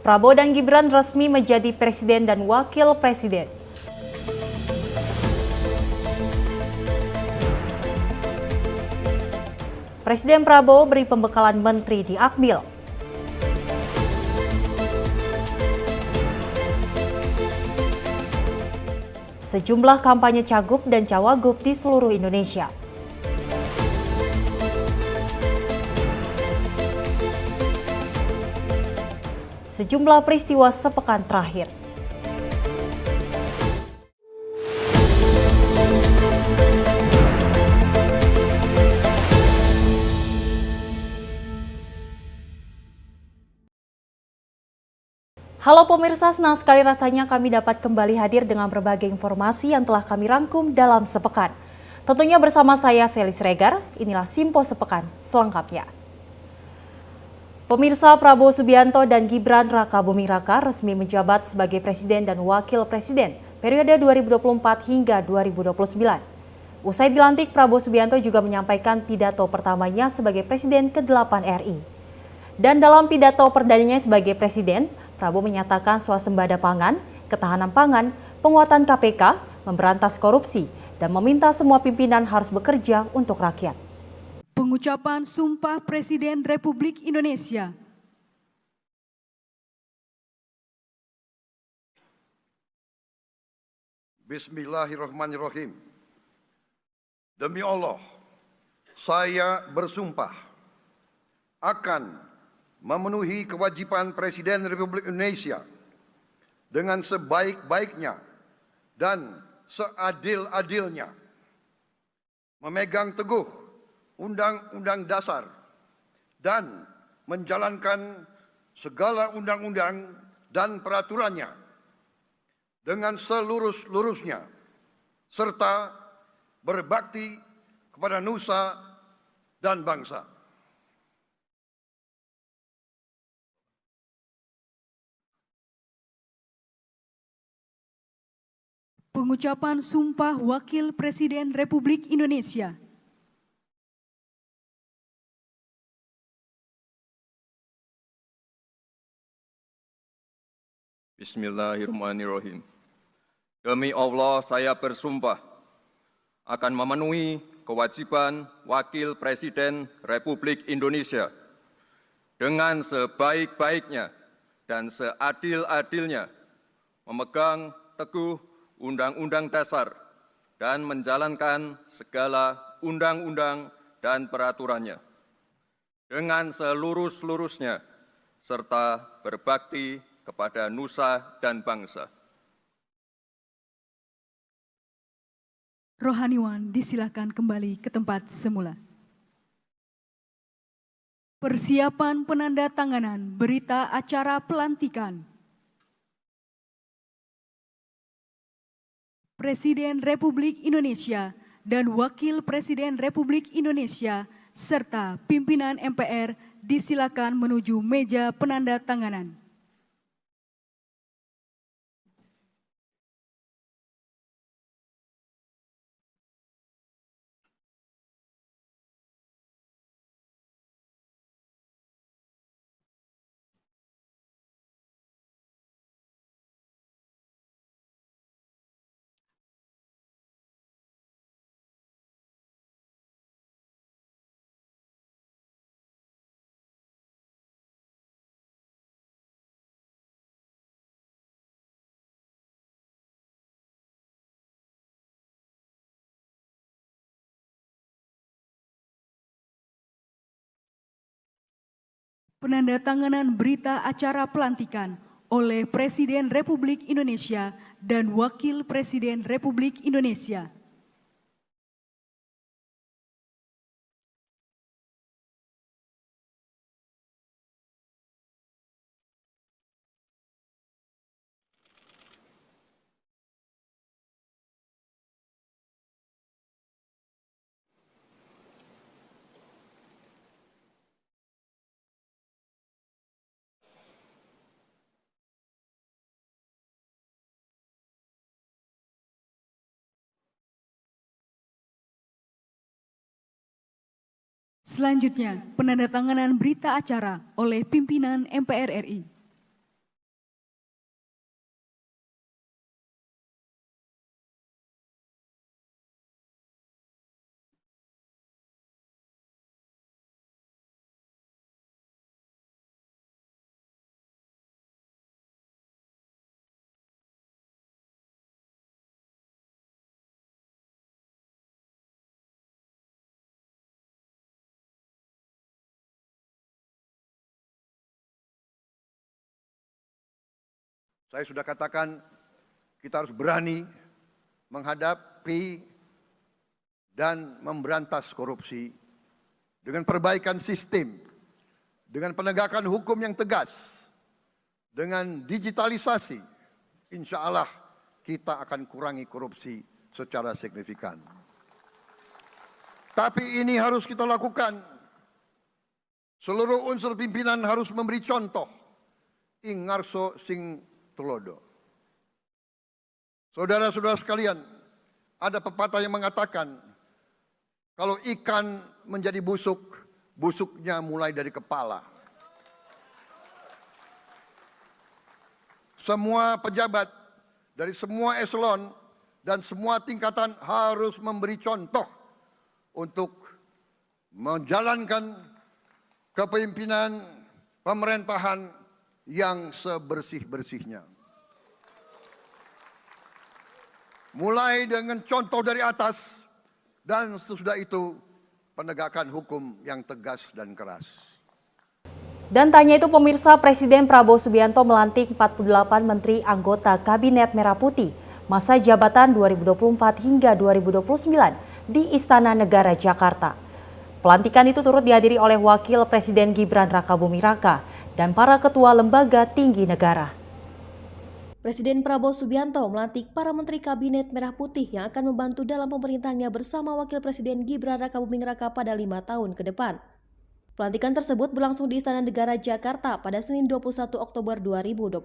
Prabowo dan Gibran resmi menjadi presiden dan wakil presiden. Presiden Prabowo beri pembekalan menteri di Akmil. Sejumlah kampanye cagup dan cawagup di seluruh Indonesia. Sejumlah peristiwa sepekan terakhir. Halo pemirsa, senang sekali rasanya kami dapat kembali hadir dengan berbagai informasi yang telah kami rangkum dalam sepekan. Tentunya bersama saya Sely Sregar, inilah Simpo Sepekan selengkapnya. Pemirsa, Prabowo Subianto dan Gibran Rakabuming Raka resmi menjabat sebagai presiden dan wakil presiden periode 2024 hingga 2029. Usai dilantik, Prabowo Subianto juga menyampaikan pidato pertamanya sebagai presiden ke-8 RI. Dan dalam pidato perdananya sebagai presiden, Prabowo menyatakan swasembada pangan, ketahanan pangan, penguatan KPK, memberantas korupsi, dan meminta semua pimpinan harus bekerja untuk rakyat. Pengucapan Sumpah Presiden Republik Indonesia. Bismillahirrahmanirrahim. Demi Allah, saya bersumpah akan memenuhi kewajiban Presiden Republik Indonesia dengan sebaik-baiknya dan seadil-adilnya, memegang teguh Undang-Undang Dasar dan menjalankan segala undang-undang dan peraturannya dengan selurus-lurusnya, serta berbakti kepada nusa dan bangsa. Pengucapan Sumpah Wakil Presiden Republik Indonesia. Bismillahirrahmanirrahim. Demi Allah, saya bersumpah akan memenuhi kewajiban Wakil Presiden Republik Indonesia dengan sebaik-baiknya dan seadil-adilnya, memegang teguh Undang-Undang Dasar dan menjalankan segala undang-undang dan peraturannya dengan selurus-lurusnya, serta berbakti kepada nusa dan bangsa. Rohaniwan disilakan kembali ke tempat semula. Persiapan penandatanganan berita acara pelantikan Presiden Republik Indonesia dan Wakil Presiden Republik Indonesia serta pimpinan MPR disilakan menuju meja penandatanganan. Penandatanganan berita acara pelantikan oleh Presiden Republik Indonesia dan Wakil Presiden Republik Indonesia. Selanjutnya, penandatanganan berita acara oleh pimpinan MPR RI. Saya sudah katakan kita harus berani menghadapi dan memberantas korupsi dengan perbaikan sistem, dengan penegakan hukum yang tegas, dengan digitalisasi. Insya Allah kita akan kurangi korupsi secara signifikan. Tapi ini harus kita lakukan. Seluruh unsur pimpinan harus memberi contoh. Ingarso sing tulodo. Saudara-saudara sekalian, ada pepatah yang mengatakan, kalau ikan menjadi busuk, busuknya mulai dari kepala. Semua pejabat dari semua eselon dan semua tingkatan harus memberi contoh untuk menjalankan kepemimpinan pemerintahan yang sebersih-bersihnya. Mulai dengan contoh dari atas dan sesudah itu penegakan hukum yang tegas dan keras. Dan tanya itu pemirsa, Presiden Prabowo Subianto melantik 48 menteri anggota Kabinet Merah Putih masa jabatan 2024 hingga 2029 di Istana Negara Jakarta. Pelantikan itu turut dihadiri oleh Wakil Presiden Gibran Rakabuming Raka dan para ketua lembaga tinggi negara. Presiden Prabowo Subianto melantik para Menteri Kabinet Merah Putih yang akan membantu dalam pemerintahannya bersama Wakil Presiden Gibran Rakabuming Raka pada 5 tahun ke depan. Pelantikan tersebut berlangsung di Istana Negara Jakarta pada Senin 21 Oktober 2024.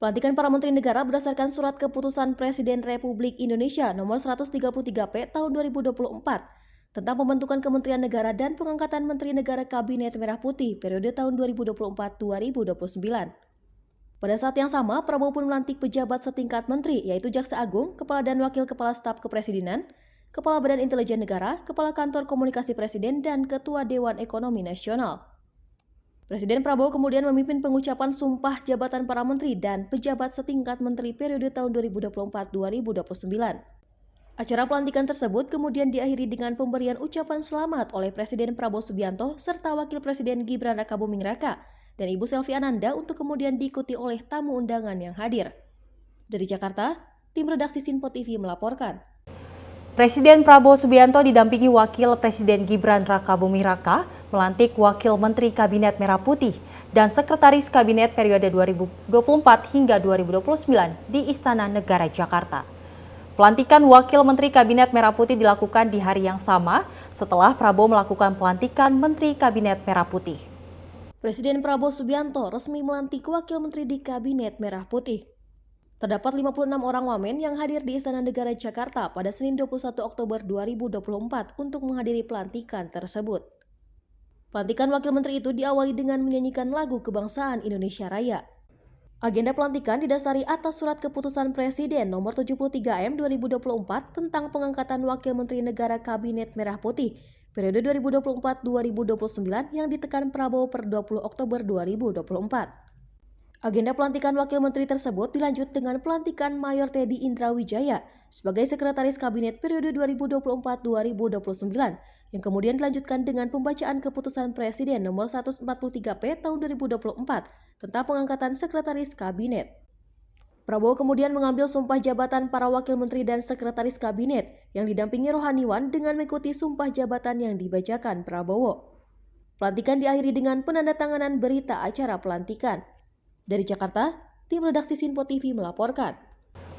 Pelantikan para Menteri Negara berdasarkan Surat Keputusan Presiden Republik Indonesia Nomor 133P Tahun 2024 tentang pembentukan Kementerian Negara dan pengangkatan Menteri Negara Kabinet Merah Putih periode tahun 2024-2029. Pada saat yang sama, Prabowo pun melantik pejabat setingkat menteri, yaitu Jaksa Agung, Kepala dan Wakil Kepala Staf Kepresidenan, Kepala Badan Intelijen Negara, Kepala Kantor Komunikasi Presiden, dan Ketua Dewan Ekonomi Nasional. Presiden Prabowo kemudian memimpin pengucapan sumpah jabatan para menteri dan pejabat setingkat menteri periode tahun 2024-2029. Acara pelantikan tersebut kemudian diakhiri dengan pemberian ucapan selamat oleh Presiden Prabowo Subianto serta Wakil Presiden Gibran Rakabuming Raka dan Ibu Selvi Ananda untuk kemudian diikuti oleh tamu undangan yang hadir. Dari Jakarta, tim redaksi Sinpo TV melaporkan. Presiden Prabowo Subianto didampingi Wakil Presiden Gibran Rakabuming Raka melantik Wakil Menteri Kabinet Merah Putih dan Sekretaris Kabinet periode 2024 hingga 2029 di Istana Negara Jakarta. Pelantikan Wakil Menteri Kabinet Merah Putih dilakukan di hari yang sama setelah Prabowo melakukan pelantikan Menteri Kabinet Merah Putih. Presiden Prabowo Subianto resmi melantik Wakil Menteri di Kabinet Merah Putih. Terdapat 56 orang wamen yang hadir di Istana Negara Jakarta pada Senin 21 Oktober 2024 untuk menghadiri pelantikan tersebut. Pelantikan Wakil Menteri itu diawali dengan menyanyikan lagu kebangsaan Indonesia Raya. Agenda pelantikan didasari atas Surat Keputusan Presiden Nomor 73M 2024 tentang pengangkatan Wakil Menteri Negara Kabinet Merah Putih periode 2024-2029 yang ditekan Prabowo per 20 Oktober 2024. Agenda pelantikan Wakil Menteri tersebut dilanjut dengan pelantikan Mayor Teddy Indra Wijaya sebagai Sekretaris Kabinet periode 2024-2029 yang kemudian dilanjutkan dengan pembacaan Keputusan Presiden Nomor 143P Tahun 2024 tentang pengangkatan Sekretaris Kabinet. Prabowo kemudian mengambil sumpah jabatan para Wakil Menteri dan Sekretaris Kabinet yang didampingi rohaniwan dengan mengikuti sumpah jabatan yang dibacakan Prabowo. Pelantikan diakhiri dengan penandatanganan berita acara pelantikan. Dari Jakarta, tim redaksi Sinpo TV melaporkan.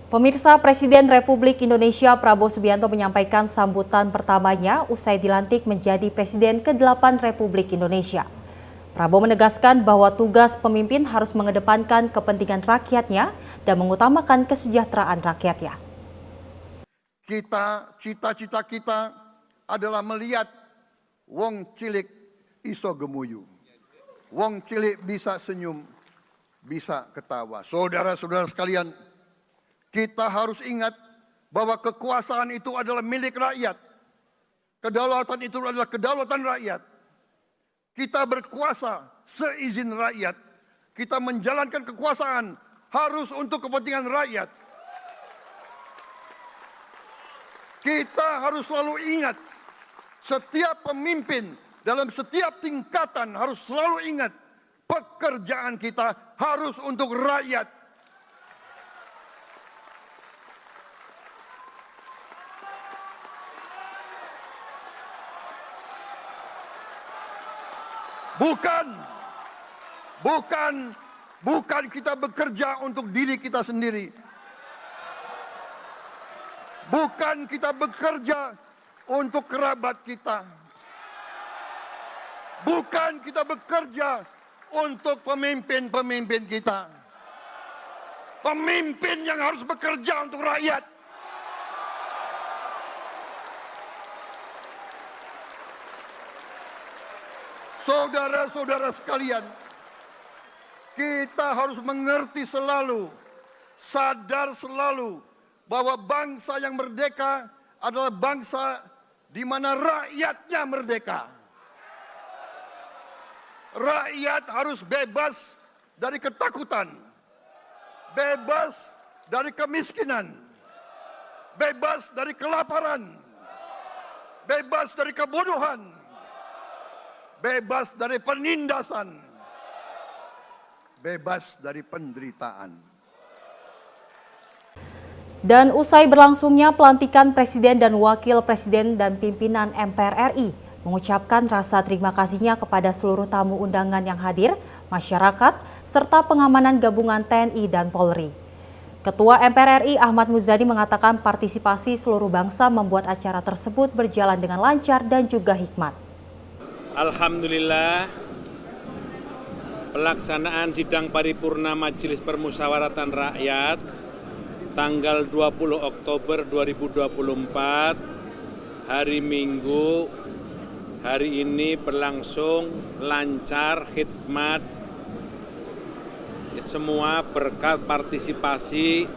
Pemirsa, Presiden Republik Indonesia Prabowo Subianto menyampaikan sambutan pertamanya usai dilantik menjadi Presiden ke-8 Republik Indonesia. Prabowo menegaskan bahwa tugas pemimpin harus mengedepankan kepentingan rakyatnya dan mengutamakan kesejahteraan rakyatnya. Cita-cita kita adalah melihat wong cilik iso gemuyu. Wong cilik bisa senyum, bisa ketawa. Saudara-saudara sekalian, kita harus ingat bahwa kekuasaan itu adalah milik rakyat. Kedaulatan itu adalah kedaulatan rakyat. Kita berkuasa seizin rakyat. Kita menjalankan kekuasaan harus untuk kepentingan rakyat. Kita harus selalu ingat, setiap pemimpin dalam setiap tingkatan harus selalu ingat, pekerjaan kita harus untuk rakyat, Bukan kita bekerja untuk diri kita sendiri. Bukan kita bekerja untuk kerabat kita. Bukan kita bekerja untuk pemimpin-pemimpin kita. Pemimpin yang harus bekerja untuk rakyat. Saudara-saudara sekalian, kita harus mengerti selalu, sadar selalu bahwa bangsa yang merdeka adalah bangsa di mana rakyatnya merdeka. Rakyat harus bebas dari ketakutan, bebas dari kemiskinan, bebas dari kelaparan, bebas dari kebodohan, bebas dari penindasan, bebas dari penderitaan. Dan usai berlangsungnya pelantikan Presiden dan Wakil Presiden dan pimpinan MPR RI mengucapkan rasa terima kasihnya kepada seluruh tamu undangan yang hadir, masyarakat, serta pengamanan gabungan TNI dan Polri. Ketua MPR RI Ahmad Muzani mengatakan partisipasi seluruh bangsa membuat acara tersebut berjalan dengan lancar dan juga hikmat. Alhamdulillah, pelaksanaan sidang paripurna Majelis Permusyawaratan Rakyat tanggal 20 Oktober 2024 hari Minggu hari ini berlangsung lancar, hikmat, semua berkat partisipasi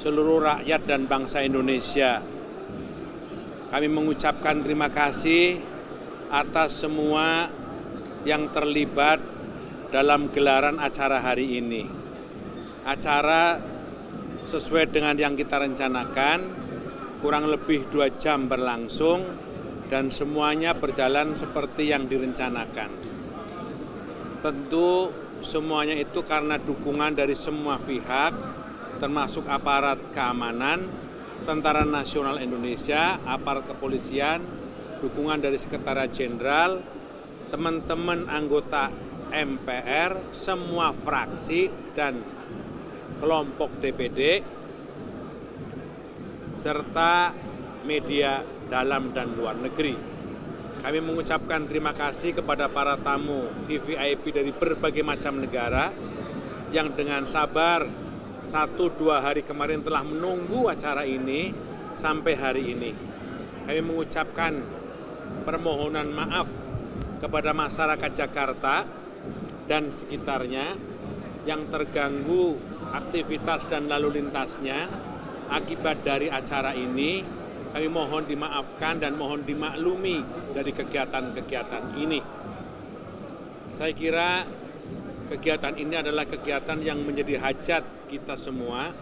seluruh rakyat dan bangsa Indonesia. Kami mengucapkan terima kasih atas semua yang terlibat dalam gelaran acara hari ini. Acara sesuai dengan yang kita rencanakan, kurang lebih 2 jam berlangsung dan semuanya berjalan seperti yang direncanakan. Tentu semuanya itu karena dukungan dari semua pihak, termasuk aparat keamanan, Tentara Nasional Indonesia, aparat kepolisian, dukungan dari Sekretariat Jenderal, teman-teman anggota MPR, semua fraksi dan kelompok DPD, serta media dalam dan luar negeri. Kami mengucapkan terima kasih kepada para tamu VVIP dari berbagai macam negara yang dengan sabar 1-2 hari kemarin telah menunggu acara ini sampai hari ini. Kami mengucapkan permohonan maaf kepada masyarakat Jakarta dan sekitarnya yang terganggu aktivitas dan lalu lintasnya akibat dari acara ini. Kami mohon dimaafkan dan mohon dimaklumi dari kegiatan-kegiatan ini. Saya kira kegiatan ini adalah kegiatan yang menjadi hajat kita semua.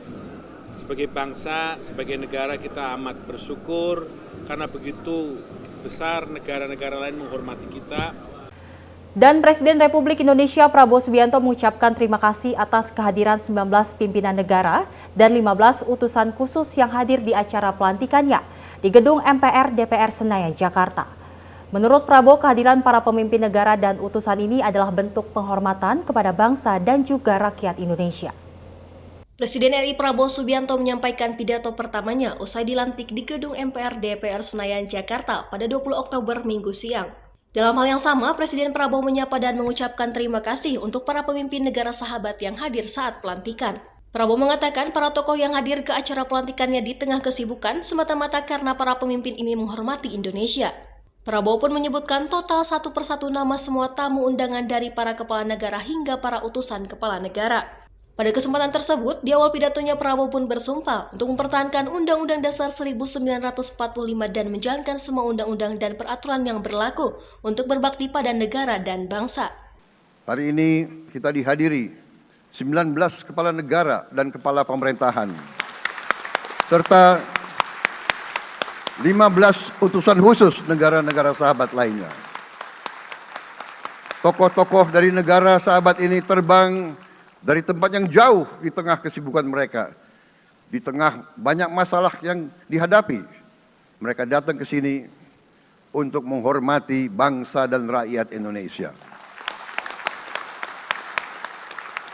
Sebagai bangsa, sebagai negara kita amat bersyukur karena begitu besar negara-negara lain menghormati kita. Dan Presiden Republik Indonesia Prabowo Subianto mengucapkan terima kasih atas kehadiran 19 pimpinan negara dan 15 utusan khusus yang hadir di acara pelantikannya di Gedung MPR DPR Senayan, Jakarta. Menurut Prabowo, kehadiran para pemimpin negara dan utusan ini adalah bentuk penghormatan kepada bangsa dan juga rakyat Indonesia. Presiden RI Prabowo Subianto menyampaikan pidato pertamanya usai dilantik di Gedung MPR DPR Senayan, Jakarta pada 20 Oktober Minggu siang. Dalam hal yang sama, Presiden Prabowo menyapa dan mengucapkan terima kasih untuk para pemimpin negara sahabat yang hadir saat pelantikan. Prabowo mengatakan para tokoh yang hadir ke acara pelantikannya di tengah kesibukan semata-mata karena para pemimpin ini menghormati Indonesia. Prabowo pun menyebutkan total satu persatu nama semua tamu undangan dari para kepala negara hingga para utusan kepala negara. Pada kesempatan tersebut, di awal pidatonya Prabowo pun bersumpah untuk mempertahankan Undang-Undang Dasar 1945 dan menjalankan semua undang-undang dan peraturan yang berlaku untuk berbakti pada negara dan bangsa. Hari ini kita dihadiri 19 kepala negara dan kepala pemerintahan, serta 15 utusan khusus negara-negara sahabat lainnya. Tokoh-tokoh dari negara sahabat ini terbang dari tempat yang jauh di tengah kesibukan mereka, di tengah banyak masalah yang dihadapi. Mereka datang ke sini untuk menghormati bangsa dan rakyat Indonesia.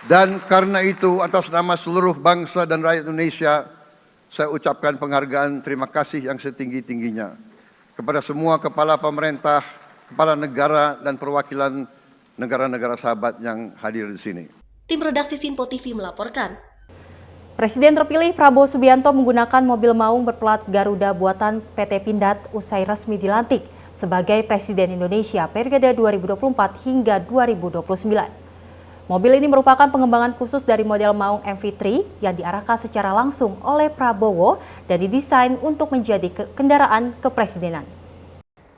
Dan karena itu atas nama seluruh bangsa dan rakyat Indonesia, saya ucapkan penghargaan terima kasih yang setinggi-tingginya kepada semua kepala pemerintah, kepala negara dan perwakilan negara-negara sahabat yang hadir di sini. Tim redaksi Sinpo TV melaporkan. Presiden terpilih Prabowo Subianto menggunakan mobil maung berplat Garuda buatan PT Pindad usai resmi dilantik sebagai Presiden Indonesia periode 2024 hingga 2029. Mobil ini merupakan pengembangan khusus dari model maung MV3 yang diarahkan secara langsung oleh Prabowo dan didesain untuk menjadi kendaraan kepresidenan.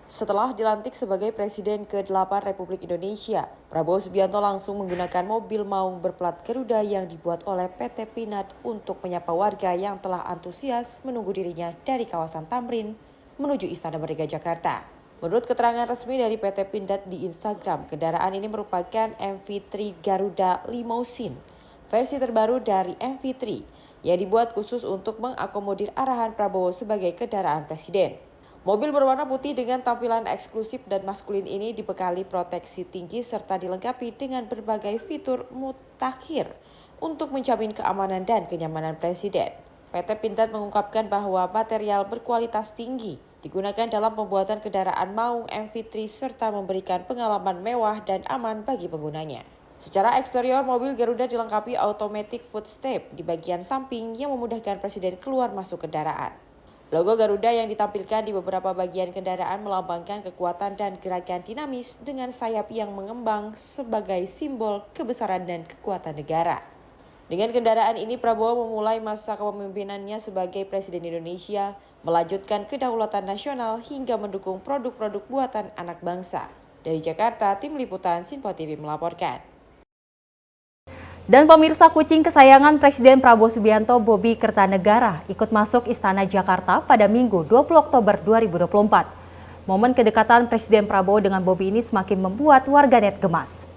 Setelah dilantik sebagai Presiden ke-8 Republik Indonesia, Prabowo Subianto langsung menggunakan mobil maung berplat Garuda yang dibuat oleh PT Pindad untuk menyapa warga yang telah antusias menunggu dirinya dari kawasan Tamrin menuju Istana Merdeka Jakarta. Menurut keterangan resmi dari PT Pindad di Instagram, kendaraan ini merupakan MV3 Garuda Limousine, versi terbaru dari MV3 yang dibuat khusus untuk mengakomodir arahan Prabowo sebagai kendaraan presiden. Mobil berwarna putih dengan tampilan eksklusif dan maskulin ini dibekali proteksi tinggi serta dilengkapi dengan berbagai fitur mutakhir untuk menjamin keamanan dan kenyamanan presiden. PT Pindad mengungkapkan bahwa material berkualitas tinggi digunakan dalam pembuatan kendaraan maung MV3 serta memberikan pengalaman mewah dan aman bagi penggunanya. Secara eksterior, mobil Garuda dilengkapi automatic footstep di bagian samping yang memudahkan presiden keluar masuk kendaraan. Logo Garuda yang ditampilkan di beberapa bagian kendaraan melambangkan kekuatan dan gerakan dinamis dengan sayap yang mengembang sebagai simbol kebesaran dan kekuatan negara. Dengan kendaraan ini, Prabowo memulai masa kepemimpinannya sebagai Presiden Indonesia, melanjutkan kedaulatan nasional hingga mendukung produk-produk buatan anak bangsa. Dari Jakarta, Tim Liputan Sinpo TV melaporkan. Dan pemirsa, kucing kesayangan Presiden Prabowo Subianto, Bobi Kertanegara, ikut masuk Istana Jakarta pada Minggu 20 Oktober 2024. Momen kedekatan Presiden Prabowo dengan Bobi ini semakin membuat warganet gemas.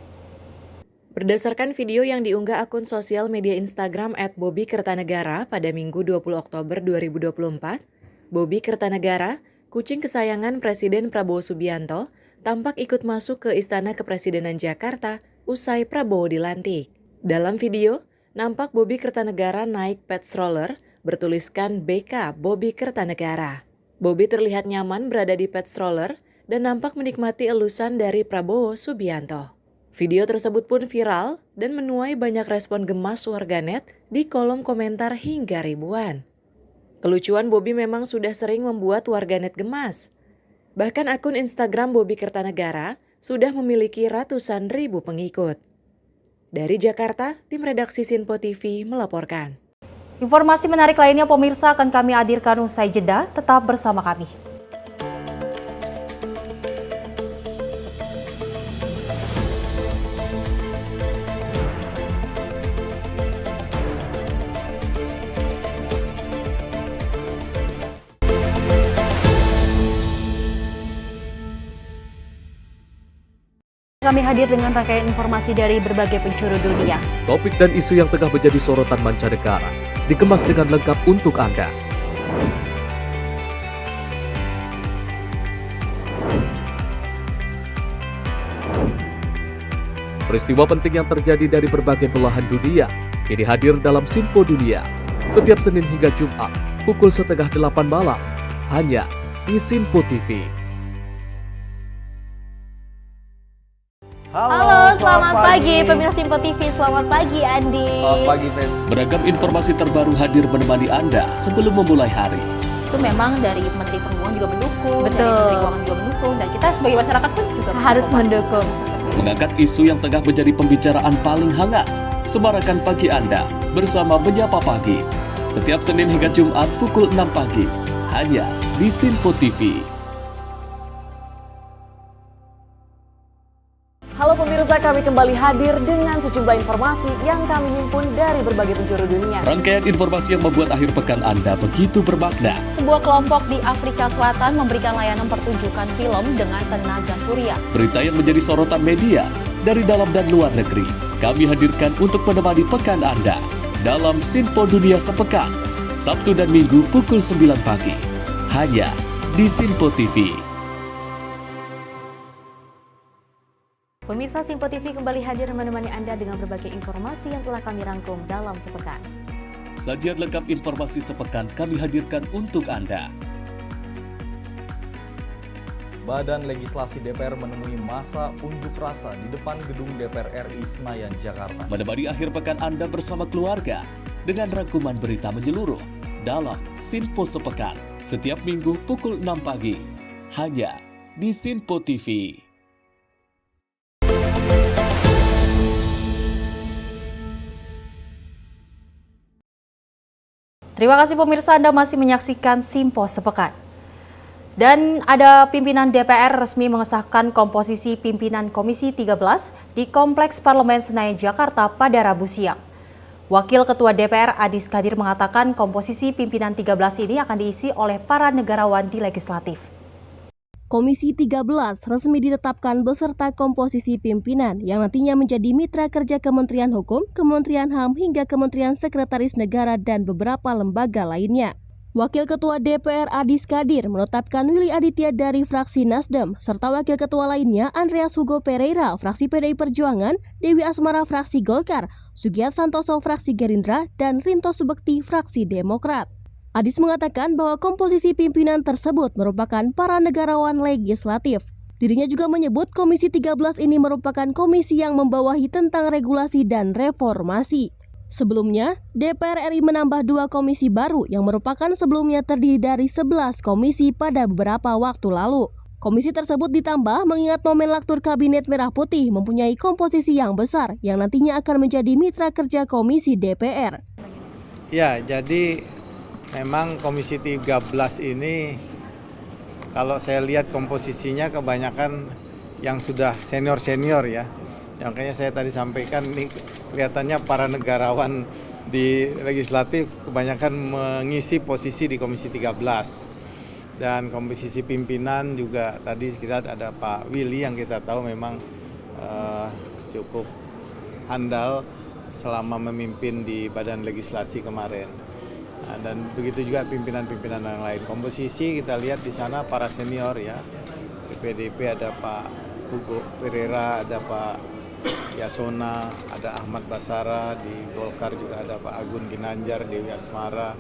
Berdasarkan video yang diunggah akun sosial media Instagram @bobikertanegara pada Minggu 20 Oktober 2024, Bobi Kertanegara, kucing kesayangan Presiden Prabowo Subianto, tampak ikut masuk ke Istana Kepresidenan Jakarta usai Prabowo dilantik. Dalam video, nampak Bobi Kertanegara naik pet stroller bertuliskan BK Bobi Kertanegara. Bobi terlihat nyaman berada di pet stroller dan nampak menikmati elusan dari Prabowo Subianto. Video tersebut pun viral dan menuai banyak respon gemas warganet di kolom komentar hingga ribuan. Kelucuan Bobi memang sudah sering membuat warganet gemas. Bahkan akun Instagram Bobi Kertanegara sudah memiliki ratusan ribu pengikut. Dari Jakarta, tim redaksi Sinpo TV melaporkan. Informasi menarik lainnya pemirsa akan kami hadirkan usai jeda, tetap bersama kami. Kami hadir dengan rangkaian informasi dari berbagai penjuru dunia. Topik dan isu yang tengah menjadi sorotan mancanegara dikemas dengan lengkap untuk Anda. Peristiwa penting yang terjadi dari berbagai belahan dunia kini hadir dalam Sinpo Dunia setiap Senin hingga Jumat pukul 7:30 malam hanya di Sinpo TV. Halo, selamat pagi pemirsa Sinpo TV. Selamat pagi Andi. Selamat pagi, Fen. Beragam informasi terbaru hadir menemani Anda sebelum memulai hari. Itu memang dari Menteri Perhubungan juga mendukung, Betul. dari Menteri Keuangan juga mendukung, dan kita sebagai masyarakat pun juga Harus mendukung. Mengangkat isu yang tengah menjadi pembicaraan paling hangat. Semarakan pagi Anda bersama Menyapa Pagi. Setiap Senin hingga Jumat pukul 6 pagi. Hanya di Sinpo TV. Halo pemirsa, kami kembali hadir dengan sejumlah informasi yang kami himpun dari berbagai penjuru dunia. Rangkaian informasi yang membuat akhir pekan Anda begitu bermakna. Sebuah kelompok di Afrika Selatan memberikan layanan pertunjukan film dengan tenaga surya. Berita yang menjadi sorotan media dari dalam dan luar negeri. Kami hadirkan untuk menemani pekan Anda dalam Sinpo Dunia Sepekan, Sabtu dan Minggu pukul 9 pagi. Hanya di Sinpo TV. Pemirsa Simpo TV kembali hadir menemani Anda dengan berbagai informasi yang telah kami rangkum dalam sepekan. Sajian lengkap informasi sepekan kami hadirkan untuk Anda. Badan Legislasi DPR menemui masa unjuk rasa di depan gedung DPR RI Senayan, Jakarta. Menemani akhir pekan Anda bersama keluarga dengan rangkuman berita menyeluruh dalam Simpo Sepekan setiap minggu pukul 6 pagi hanya di Simpo TV. Terima kasih pemirsa, Anda masih menyaksikan Simpo Sepekan. Dan ada pimpinan DPR resmi mengesahkan komposisi pimpinan Komisi 13 di Kompleks Parlemen Senayan, Jakarta pada Rabu siang. Wakil Ketua DPR Adis Kadir mengatakan komposisi pimpinan 13 ini akan diisi oleh para negarawan di legislatif. Komisi 13 resmi ditetapkan beserta komposisi pimpinan yang nantinya menjadi mitra kerja Kementerian Hukum, Kementerian HAM hingga Kementerian Sekretaris Negara dan beberapa lembaga lainnya. Wakil Ketua DPR Adis Kadir menetapkan Willy Aditya dari fraksi Nasdem serta Wakil Ketua lainnya Andreas Hugo Pereira fraksi PDI Perjuangan, Dewi Asmara fraksi Golkar, Sugiyat Santoso fraksi Gerindra, dan Rinto Subekti fraksi Demokrat. Adis mengatakan bahwa komposisi pimpinan tersebut merupakan para negarawan legislatif. Dirinya juga menyebut Komisi 13 ini merupakan komisi yang membawahi tentang regulasi dan reformasi. Sebelumnya, DPR RI menambah 2 komisi baru yang merupakan sebelumnya terdiri dari 11 komisi pada beberapa waktu lalu. Komisi tersebut ditambah mengingat nomenklatur Kabinet Merah Putih mempunyai komposisi yang besar yang nantinya akan menjadi mitra kerja Komisi DPR. Ya, jadi memang Komisi 13 ini kalau saya lihat komposisinya kebanyakan yang sudah senior-senior ya. Yang kayaknya saya tadi sampaikan ini kelihatannya para negarawan di legislatif kebanyakan mengisi posisi di Komisi 13. Dan komposisi pimpinan juga tadi kita ada Pak Willy yang kita tahu memang cukup handal selama memimpin di Badan Legislasi kemarin. Nah, dan begitu juga pimpinan-pimpinan yang lain. Komposisi kita lihat di sana para senior ya. Di PDIP ada Pak Hugo Pereira, ada Pak Yasona, ada Ahmad Basara, di Golkar juga ada Pak Agun Ginanjar, Dewi Asmara,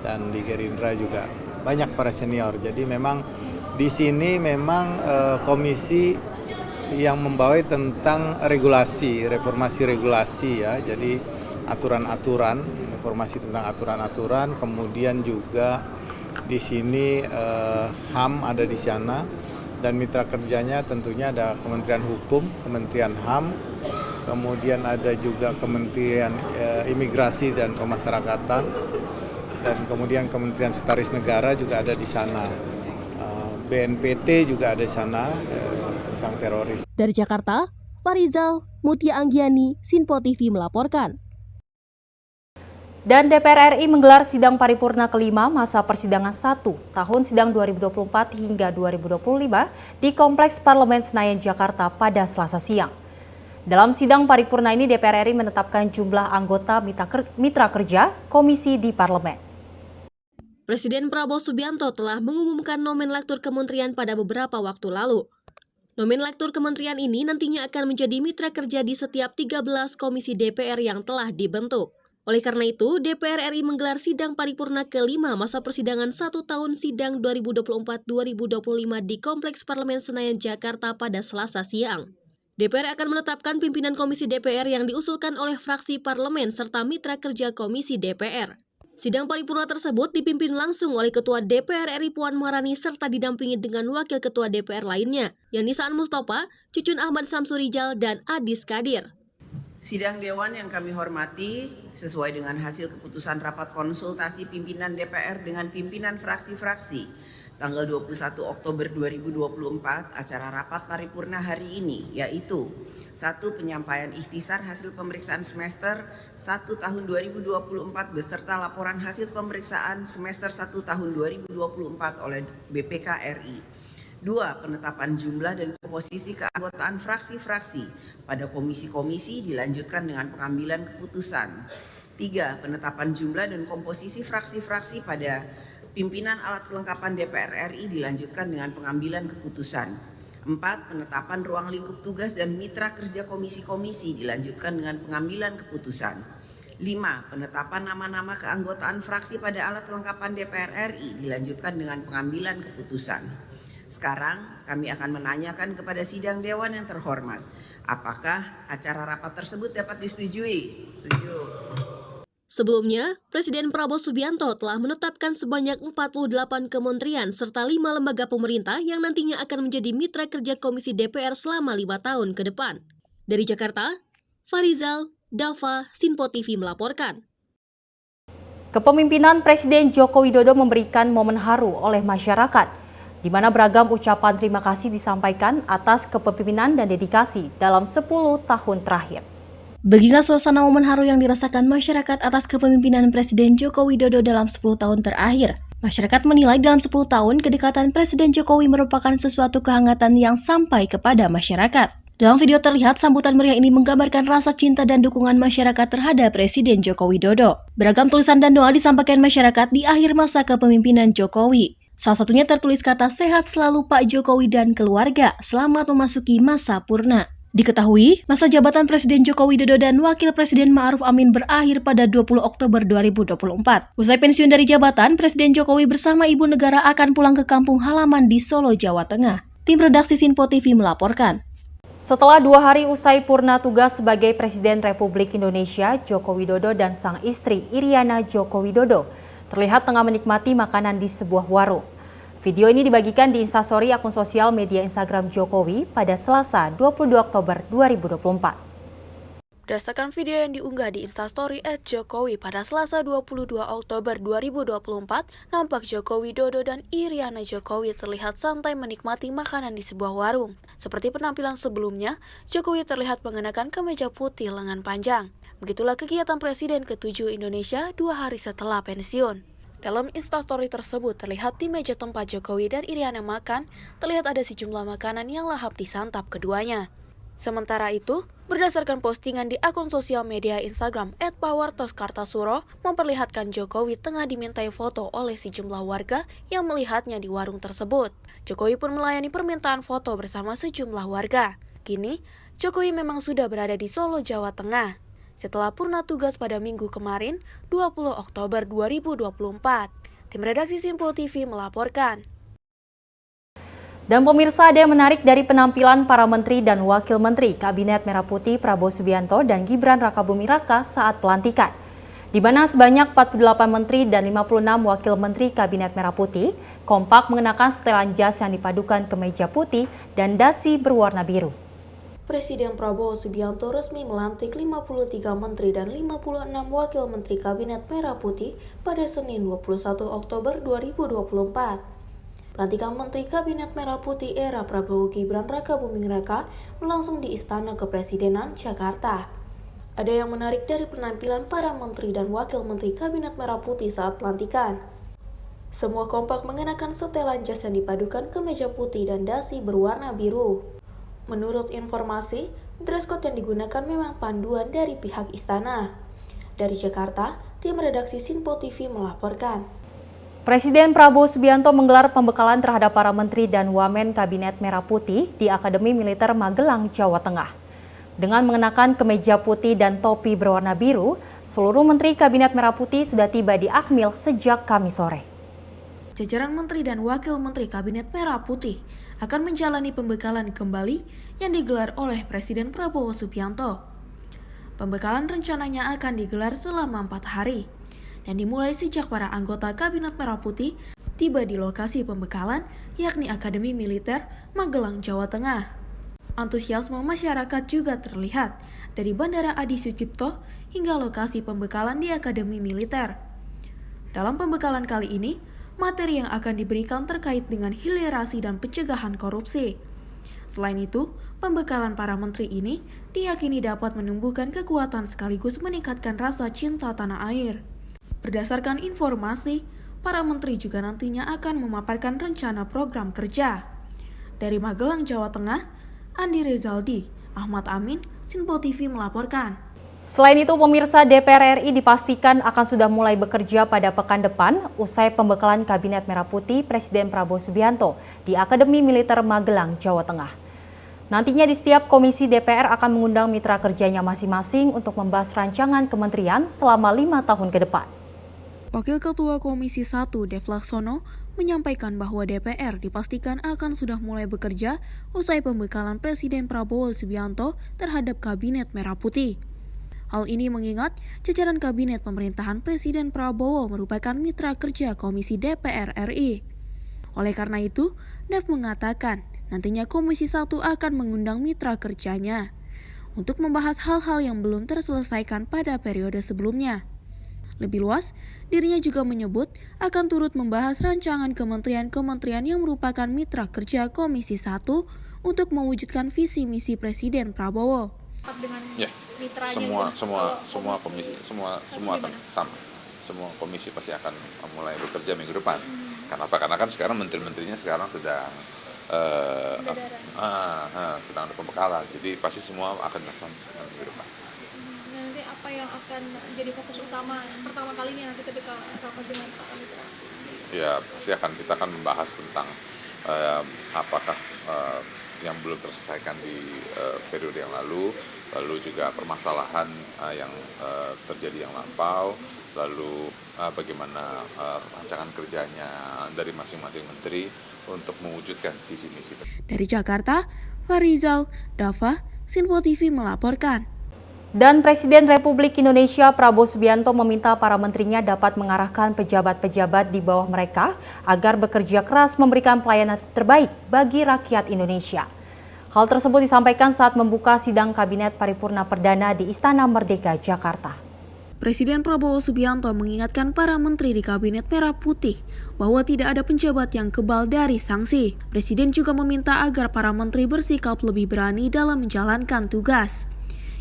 dan di Gerindra juga banyak para senior. Jadi memang di sini memang komisi yang membawa tentang regulasi, reformasi regulasi ya. Jadi aturan-aturan, informasi tentang aturan-aturan, kemudian juga di sini HAM ada di sana. Dan mitra kerjanya tentunya ada Kementerian Hukum, Kementerian HAM, kemudian ada juga Kementerian Imigrasi dan Pemasyarakatan, dan kemudian Kementerian Sekretaris Negara juga ada di sana. BNPT juga ada di sana tentang teroris. Dari Jakarta, Farizal Mutia Anggiani, Simpo TV melaporkan. Dan DPR RI menggelar sidang paripurna kelima masa persidangan 1 tahun sidang 2024 hingga 2025 di Kompleks Parlemen Senayan, Jakarta pada Selasa siang. Dalam sidang paripurna ini DPR RI menetapkan jumlah anggota mitra kerja komisi di parlemen. Presiden Prabowo Subianto telah mengumumkan nomenklatur kementerian pada beberapa waktu lalu. Nomenklatur kementerian ini nantinya akan menjadi mitra kerja di setiap 13 komisi DPR yang telah dibentuk. Oleh karena itu, DPR RI menggelar sidang paripurna kelima masa persidangan 1 tahun sidang 2024-2025 di Kompleks Parlemen Senayan, Jakarta pada Selasa siang. DPR akan menetapkan pimpinan komisi DPR yang diusulkan oleh fraksi parlemen serta mitra kerja komisi DPR. Sidang paripurna tersebut dipimpin langsung oleh Ketua DPR RI Puan Maharani serta didampingi dengan Wakil Ketua DPR lainnya, yakni Saan Mustafa, Cucun Ahmad Samsurijal, dan Adis Kadir. Sidang Dewan yang kami hormati, sesuai dengan hasil keputusan rapat konsultasi pimpinan DPR dengan pimpinan fraksi-fraksi tanggal 21 Oktober 2024, acara rapat paripurna hari ini yaitu 1. Penyampaian ikhtisar hasil pemeriksaan semester 1 tahun 2024 beserta laporan hasil pemeriksaan semester 1 tahun 2024 oleh BPK RI. 2. Penetapan jumlah dan komposisi keanggotaan fraksi-fraksi pada komisi-komisi dilanjutkan dengan pengambilan keputusan. 3. Penetapan jumlah dan komposisi fraksi-fraksi pada pimpinan alat kelengkapan DPR RI dilanjutkan dengan pengambilan keputusan. 4. Penetapan ruang lingkup tugas dan mitra kerja komisi-komisi dilanjutkan dengan pengambilan keputusan. 5. Penetapan nama-nama keanggotaan fraksi pada alat kelengkapan DPR RI dilanjutkan dengan pengambilan keputusan. Sekarang kami akan menanyakan kepada sidang dewan yang terhormat, apakah acara rapat tersebut dapat disetujui? Setuju. Sebelumnya, Presiden Prabowo Subianto telah menetapkan sebanyak 48 kementerian serta 5 lembaga pemerintah yang nantinya akan menjadi mitra kerja Komisi DPR selama 5 tahun ke depan. Dari Jakarta, Farizal, Dava, Sinpo TV melaporkan. Kepemimpinan Presiden Joko Widodo memberikan momen haru oleh masyarakat, di mana beragam ucapan terima kasih disampaikan atas kepemimpinan dan dedikasi dalam 10 tahun terakhir. Beginilah suasana momen haru yang dirasakan masyarakat atas kepemimpinan Presiden Joko Widodo dalam 10 tahun terakhir. Masyarakat menilai dalam 10 tahun kedekatan Presiden Jokowi merupakan sesuatu kehangatan yang sampai kepada masyarakat. Dalam video terlihat sambutan meriah ini menggambarkan rasa cinta dan dukungan masyarakat terhadap Presiden Joko Widodo. Beragam tulisan dan doa disampaikan masyarakat di akhir masa kepemimpinan Jokowi. Salah satunya tertulis kata sehat selalu Pak Jokowi dan keluarga, selamat memasuki masa purna. Diketahui, masa jabatan Presiden Joko Widodo dan Wakil Presiden Ma'ruf Amin berakhir pada 20 Oktober 2024. Usai pensiun dari jabatan, Presiden Jokowi bersama Ibu Negara akan pulang ke kampung halaman di Solo, Jawa Tengah. Tim redaksi Sinpo TV melaporkan. Setelah 2 hari usai purna tugas sebagai Presiden Republik Indonesia, Joko Widodo dan sang istri Iriana Joko Widodo terlihat tengah menikmati makanan di sebuah warung. Video ini dibagikan di Instastory akun sosial media Instagram Jokowi pada Selasa 22 Oktober 2024. Berdasarkan video yang diunggah di Instastory @jokowi pada Selasa 22 Oktober 2024, nampak Joko Widodo dan Iriana Jokowi terlihat santai menikmati makanan di sebuah warung. Seperti penampilan sebelumnya, Jokowi terlihat mengenakan kemeja putih lengan panjang. Begitulah kegiatan Presiden ke-7 Indonesia 2 hari setelah pensiun. Dalam Instastory tersebut terlihat di meja tempat Jokowi dan Iriana makan, terlihat ada sejumlah makanan yang lahap disantap keduanya. Sementara itu, berdasarkan postingan di akun sosial media Instagram @powertoskartasuro, memperlihatkan Jokowi tengah dimintai foto oleh sejumlah warga yang melihatnya di warung tersebut. Jokowi pun melayani permintaan foto bersama sejumlah warga. Kini, Jokowi memang sudah berada di Solo, Jawa Tengah. Setelah purna tugas pada minggu kemarin, 20 Oktober 2024. Tim redaksi Sinpo TV melaporkan. Dan pemirsa, ada yang menarik dari penampilan para menteri dan wakil menteri Kabinet Merah Putih Prabowo Subianto dan Gibran Rakabuming Raka saat pelantikan, di mana sebanyak 48 menteri dan 56 wakil menteri Kabinet Merah Putih kompak mengenakan setelan jas yang dipadukan kemeja putih dan dasi berwarna biru. Presiden Prabowo Subianto resmi melantik 53 menteri dan 56 wakil menteri Kabinet Merah Putih pada Senin 21 Oktober 2024. Pelantikan Menteri Kabinet Merah Putih era Prabowo Gibran Rakabuming Raka berlangsung di Istana Kepresidenan, Jakarta. Ada yang menarik dari penampilan para menteri dan wakil menteri Kabinet Merah Putih saat pelantikan. Semua kompak mengenakan setelan jas yang dipadukan kemeja putih dan dasi berwarna biru. Menurut informasi, dress code yang digunakan memang panduan dari pihak istana. Dari Jakarta, tim redaksi Sinpo TV melaporkan. Presiden Prabowo Subianto menggelar pembekalan terhadap para menteri dan wamen Kabinet Merah Putih di Akademi Militer Magelang, Jawa Tengah. Dengan mengenakan kemeja putih dan topi berwarna biru, seluruh menteri Kabinet Merah Putih sudah tiba di Akmil sejak Kamis sore. Jajaran menteri dan wakil menteri Kabinet Merah Putih akan menjalani pembekalan kembali yang digelar oleh Presiden Prabowo Subianto. Pembekalan rencananya akan digelar selama 4 hari dan dimulai sejak para anggota Kabinet Merah Putih tiba di lokasi pembekalan, yakni Akademi Militer Magelang, Jawa Tengah. Antusiasme masyarakat juga terlihat dari Bandara Adi Sucipto hingga lokasi pembekalan di Akademi Militer. Dalam pembekalan kali ini, materi yang akan diberikan terkait dengan hilerasi dan pencegahan korupsi. Selain itu, pembekalan para menteri ini diyakini dapat menumbuhkan kekuatan sekaligus meningkatkan rasa cinta tanah air. Berdasarkan informasi, para menteri juga nantinya akan memaparkan rencana program kerja. Dari Magelang, Jawa Tengah, Andi Rezaldi, Ahmad Amin, Sinpo TV melaporkan. Selain itu, pemirsa, DPR RI dipastikan akan sudah mulai bekerja pada pekan depan usai pembekalan Kabinet Merah Putih Presiden Prabowo Subianto di Akademi Militer Magelang, Jawa Tengah. Nantinya di setiap komisi DPR akan mengundang mitra kerjanya masing-masing untuk membahas rancangan kementerian selama 5 tahun ke depan. Wakil Ketua Komisi 1 Dev Laksono menyampaikan bahwa DPR dipastikan akan sudah mulai bekerja usai pembekalan Presiden Prabowo Subianto terhadap Kabinet Merah Putih. Hal ini mengingat jajaran Kabinet Pemerintahan Presiden Prabowo merupakan mitra kerja Komisi DPR RI. Oleh karena itu, Dev mengatakan nantinya Komisi 1 akan mengundang mitra kerjanya untuk membahas hal-hal yang belum terselesaikan pada periode sebelumnya. Lebih luas, dirinya juga menyebut akan turut membahas rancangan kementerian-kementerian yang merupakan mitra kerja Komisi 1 untuk mewujudkan visi misi Presiden Prabowo. Ya, semua komisi akan sama. Semua komisi pasti akan mulai bekerja minggu depan. Kenapa? Karena kan sekarang menteri-menterinya sekarang sedang ada pembekalan. Jadi pasti semua akan dilaksanakan minggu depan. Nanti apa yang akan jadi fokus utama pertama kalinya nanti ketika rapat dengan Pak Mitra? Ya, pasti kita akan membahas tentang apakah yang belum terselesaikan di periode yang lalu juga permasalahan yang terjadi yang lampau, lalu bagaimana rancangan kerjanya dari masing-masing menteri untuk mewujudkan visi misi. Dari Jakarta, Farizal Dava, Sinpo TV melaporkan. Dan Presiden Republik Indonesia Prabowo Subianto meminta para menterinya dapat mengarahkan pejabat-pejabat di bawah mereka agar bekerja keras memberikan pelayanan terbaik bagi rakyat Indonesia. Hal tersebut disampaikan saat membuka sidang Kabinet Paripurna Perdana di Istana Merdeka, Jakarta. Presiden Prabowo Subianto mengingatkan para menteri di Kabinet Merah Putih bahwa tidak ada penjabat yang kebal dari sanksi. Presiden juga meminta agar para menteri bersikap lebih berani dalam menjalankan tugas.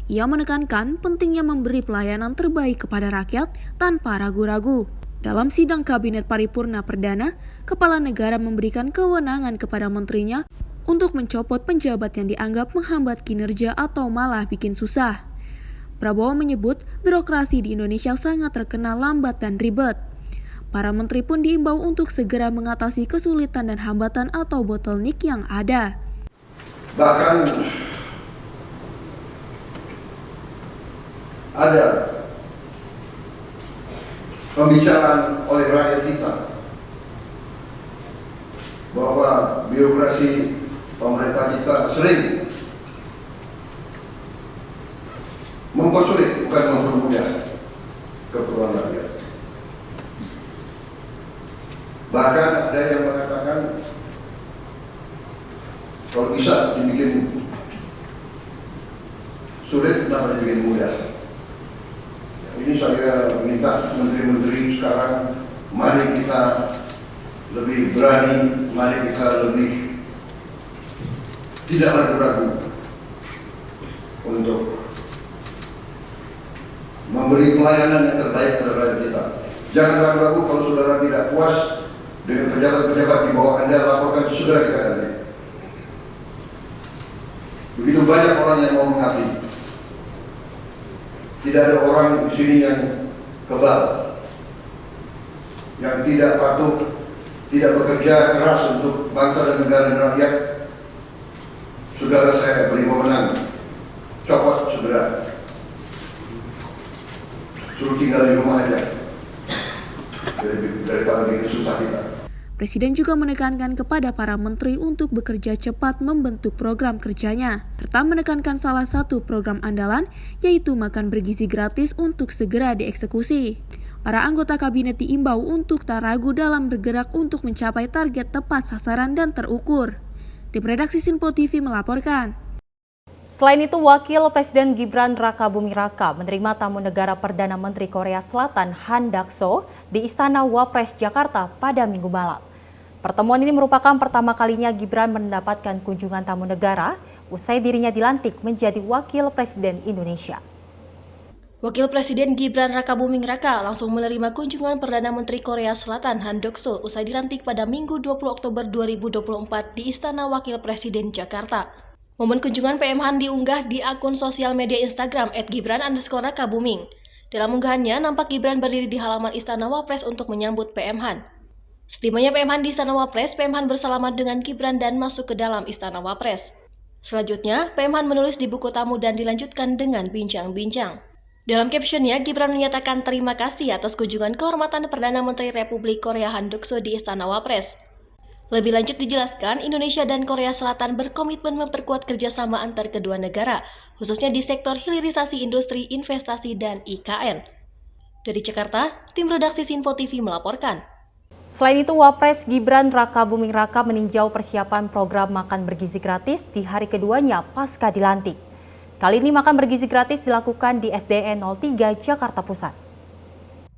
Ia menekankan pentingnya memberi pelayanan terbaik kepada rakyat tanpa ragu-ragu. Dalam sidang Kabinet Paripurna Perdana, Kepala Negara memberikan kewenangan kepada menterinya untuk mencopot penjabat yang dianggap menghambat kinerja atau malah bikin susah. Prabowo menyebut birokrasi di Indonesia sangat terkenal lambat dan ribet. Para menteri pun diimbau untuk segera mengatasi kesulitan dan hambatan atau bottleneck yang ada. Bahkan ada pembicaraan oleh rakyat kita bahwa birokrasi pemerintah kita sering mempersulit, bukan mempermudah keperluan rakyat. Bahkan ada yang mengatakan kalau bisa dibikin sulit, kenapa dibikin mudah? Ini saya minta menteri-menteri sekarang, mari kita lebih berani, mari kita lebih tidak ragu-ragu untuk memberi pelayanan yang terbaik kepada rakyat kita. Jangan ragu-ragu kalau saudara tidak puas dengan pejabat-pejabat di bawah Anda, laporkan segera ke Anda. Begitu banyak orang yang mau mengabdi. Tidak ada orang di sini yang kebal, yang tidak patuh, tidak bekerja keras untuk bangsa dan negara dan rakyat. Saudara saya beri wewenang, copot segera, suruh tinggal di rumah aja, daripada bikin susah kita. Presiden juga menekankan kepada para menteri untuk bekerja cepat membentuk program kerjanya, serta menekankan salah satu program andalan, yaitu makan bergizi gratis untuk segera dieksekusi. Para anggota kabinet diimbau untuk tak ragu dalam bergerak untuk mencapai target tepat sasaran dan terukur. Tim redaksi Sinpo TV melaporkan. Selain itu, Wakil Presiden Gibran Raka Buming Raka menerima tamu negara Perdana Menteri Korea Selatan Han Duck-soo di Istana Wapres Jakarta pada Minggu malam. Pertemuan ini merupakan pertama kalinya Gibran mendapatkan kunjungan tamu negara usai dirinya dilantik menjadi Wakil Presiden Indonesia. Wakil Presiden Gibran Raka Buming Raka langsung menerima kunjungan Perdana Menteri Korea Selatan Han Duck-soo usai dilantik pada Minggu 20 Oktober 2024 di Istana Wakil Presiden Jakarta. Momen kunjungan PM Han diunggah di akun sosial media Instagram @gibran_rakabuming. Dalam unggahannya, nampak Gibran berdiri di halaman Istana Wapres untuk menyambut PM Han. Setibanya PM Han di Istana Wapres, PM Han bersalaman dengan Gibran dan masuk ke dalam Istana Wapres. Selanjutnya, PM Han menulis di buku tamu dan dilanjutkan dengan bincang-bincang. Dalam captionnya, Gibran menyatakan terima kasih atas kunjungan kehormatan Perdana Menteri Republik Korea Han Duck-soo di Istana Wapres. Lebih lanjut dijelaskan, Indonesia dan Korea Selatan berkomitmen memperkuat kerjasama antar kedua negara, khususnya di sektor hilirisasi industri, investasi, dan IKN. Dari Jakarta, tim redaksi Sinpo TV melaporkan. Selain itu, Wapres Gibran Rakabuming Raka meninjau persiapan program makan bergizi gratis di hari keduanya pasca dilantik. Kali ini makan bergizi gratis dilakukan di SDN 03 Jakarta Pusat.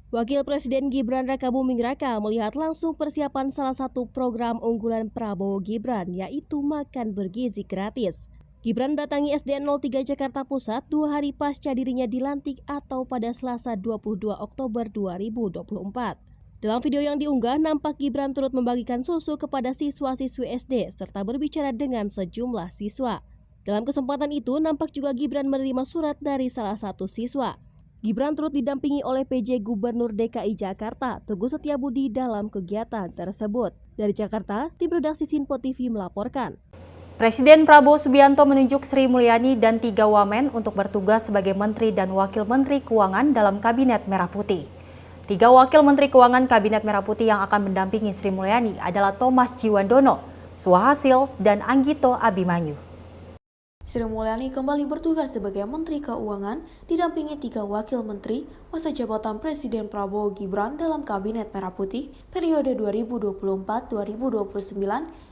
Wakil Presiden Gibran Rakabuming Raka melihat langsung persiapan salah satu program unggulan Prabowo Gibran, yaitu makan bergizi gratis. Gibran datangi SDN 03 Jakarta Pusat 2 hari pasca dirinya dilantik atau pada Selasa 22 Oktober 2024. Dalam video yang diunggah, nampak Gibran turut membagikan susu kepada siswa-siswi SD serta berbicara dengan sejumlah siswa. Dalam kesempatan itu, nampak juga Gibran menerima surat dari salah satu siswa. Gibran turut didampingi oleh PJ Gubernur DKI Jakarta, Teguh Setiabudi dalam kegiatan tersebut. Dari Jakarta, tim redaksi Sinpo TV melaporkan. Presiden Prabowo Subianto menunjuk Sri Mulyani dan 3 wamen untuk bertugas sebagai Menteri dan Wakil Menteri Keuangan dalam Kabinet Merah Putih. 3 Wakil Menteri Keuangan Kabinet Merah Putih yang akan mendampingi Sri Mulyani adalah Thomas Jiwandono, Suhasil, dan Anggito Abimanyu. Sri Mulyani kembali bertugas sebagai Menteri Keuangan, didampingi 3 wakil menteri masa jabatan Presiden Prabowo Gibran dalam Kabinet Merah Putih periode 2024-2029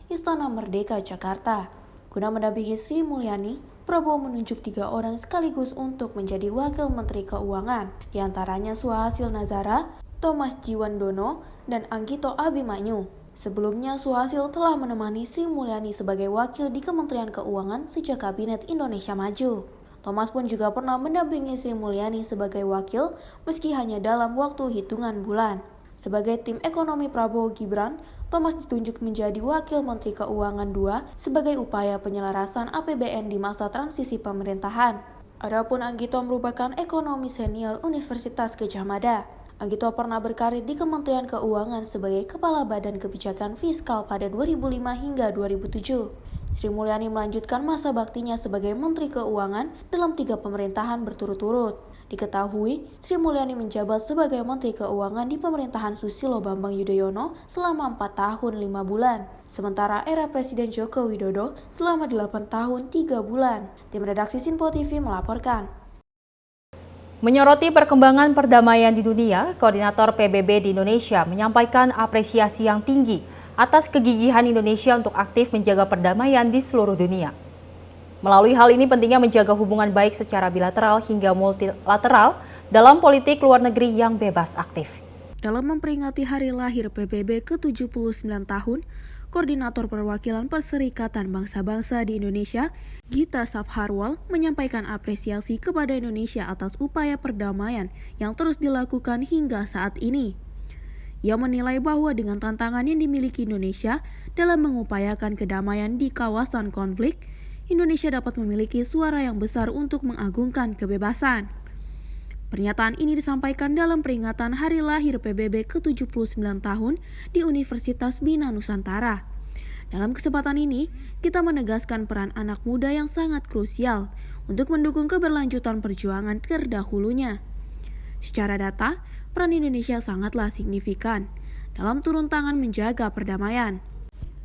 Istana Merdeka Jakarta. Guna mendampingi Sri Mulyani, Prabowo menunjuk 3 orang sekaligus untuk menjadi Wakil Menteri Keuangan, diantaranya Suhasil Nazara, Thomas Jiwandono, dan Anggito Abimanyu. Sebelumnya, Suhasil telah menemani Sri Mulyani sebagai wakil di Kementerian Keuangan sejak Kabinet Indonesia Maju. Thomas pun juga pernah mendampingi Sri Mulyani sebagai wakil, meski hanya dalam waktu hitungan bulan. Sebagai tim ekonomi Prabowo Gibran, Thomas ditunjuk menjadi Wakil Menteri Keuangan 2 sebagai upaya penyelarasan APBN di masa transisi pemerintahan. Adapun Anggito merupakan ekonomi senior Universitas Gadjah Mada. Anggito pernah berkarir di Kementerian Keuangan sebagai Kepala Badan Kebijakan Fiskal pada 2005 hingga 2007. Sri Mulyani melanjutkan masa baktinya sebagai Menteri Keuangan dalam 3 pemerintahan berturut-turut. Diketahui, Sri Mulyani menjabat sebagai Menteri Keuangan di pemerintahan Susilo Bambang Yudhoyono selama 4 tahun 5 bulan. Sementara era Presiden Joko Widodo selama 8 tahun 3 bulan. Tim redaksi Sinpo TV melaporkan. Menyoroti perkembangan perdamaian di dunia, Koordinator PBB di Indonesia menyampaikan apresiasi yang tinggi atas kegigihan Indonesia untuk aktif menjaga perdamaian di seluruh dunia. Melalui hal ini pentingnya menjaga hubungan baik secara bilateral hingga multilateral dalam politik luar negeri yang bebas aktif. Dalam memperingati hari lahir PBB ke-79 tahun, Koordinator Perwakilan Perserikatan Bangsa-Bangsa di Indonesia, Gita Sabharwal, menyampaikan apresiasi kepada Indonesia atas upaya perdamaian yang terus dilakukan hingga saat ini. Ia menilai bahwa dengan tantangan yang dimiliki Indonesia dalam mengupayakan kedamaian di kawasan konflik, Indonesia dapat memiliki suara yang besar untuk mengagungkan kebebasan. Pernyataan ini disampaikan dalam peringatan Hari Lahir PBB ke-79 tahun di Universitas Bina Nusantara. Dalam kesempatan ini, kita menegaskan peran anak muda yang sangat krusial untuk mendukung keberlanjutan perjuangan terdahulunya. Secara data, peran Indonesia sangatlah signifikan dalam turun tangan menjaga perdamaian.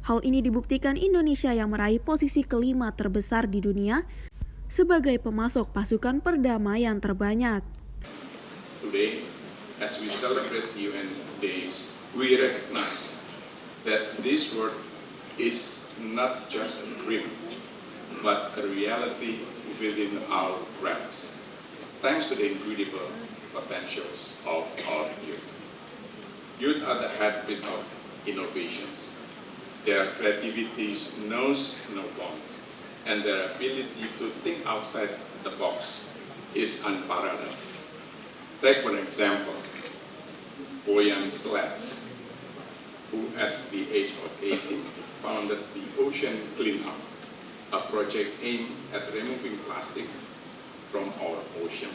Hal ini dibuktikan Indonesia yang meraih posisi kelima terbesar di dunia sebagai pemasok pasukan perdamaian terbanyak. Today, as we celebrate UN Days, we recognize that this world is not just a dream, but a reality within our realms. Thanks to the incredible potentials of our youth. Youth are the heartbeat of innovations. Their creativity knows no bounds, and their ability to think outside the box is unparalleled. Take for example, Boyan Slat, who at the age of 18 founded the Ocean Cleanup, a project aimed at removing plastic from our ocean.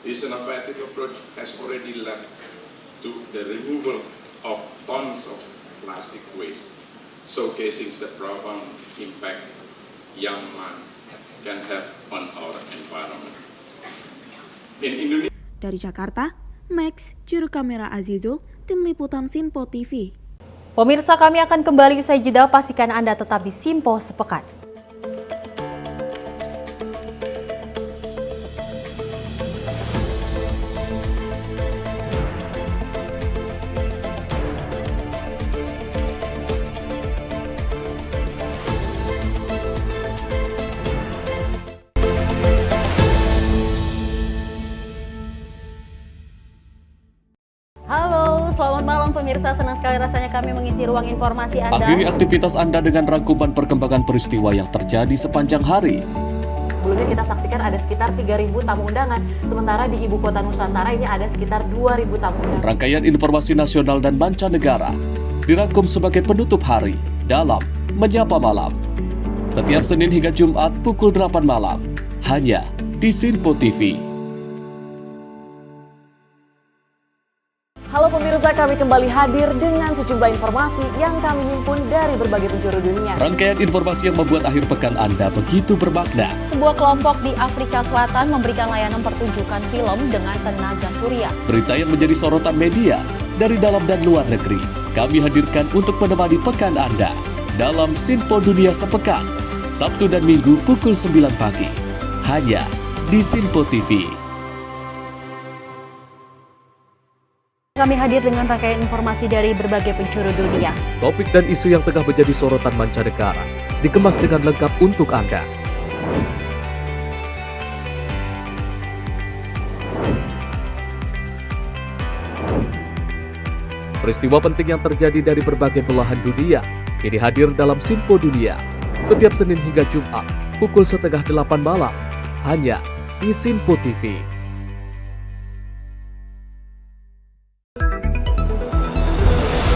This innovative approach has already led to the removal of tons of plastic waste, showcasing the profound impact young man can have on our environment. In Indonesia. Dari Jakarta, Max, juru kamera Azizul, tim liputan Sinpo TV. Pemirsa, kami akan kembali usai jeda, pastikan Anda tetap di Sinpo Sepekan. Halo, selamat malam pemirsa. Senang sekali rasanya kami mengisi ruang informasi Anda. Akhiri aktivitas Anda dengan rangkuman perkembangan peristiwa yang terjadi sepanjang hari. Sebelumnya kita saksikan ada sekitar 3.000 tamu undangan, sementara di Ibu Kota Nusantara ini ada sekitar 2.000 tamu undangan. Rangkaian informasi nasional dan mancanegara dirangkum sebagai penutup hari dalam Menyapa Malam. Setiap Senin hingga Jumat pukul 8 malam, hanya di Sinpo TV. Halo pemirsa, kami kembali hadir dengan sejumlah informasi yang kami himpun dari berbagai penjuru dunia. Rangkaian informasi yang membuat akhir pekan Anda begitu bermakna. Sebuah kelompok di Afrika Selatan memberikan layanan pertunjukan film dengan tenaga surya. Berita yang menjadi sorotan media dari dalam dan luar negeri, kami hadirkan untuk menemani pekan Anda dalam Sinpo Dunia Sepekan, Sabtu dan Minggu pukul 9 pagi, hanya di Sinpo TV. Kami hadir dengan rangkaian informasi dari berbagai penjuru dunia. Topik dan isu yang tengah menjadi sorotan mancanegara dikemas dengan lengkap untuk Anda. Peristiwa penting yang terjadi dari berbagai belahan dunia ini hadir dalam Sinpo Dunia setiap Senin hingga Jumat pukul 7:30 malam, hanya di Sinpo TV.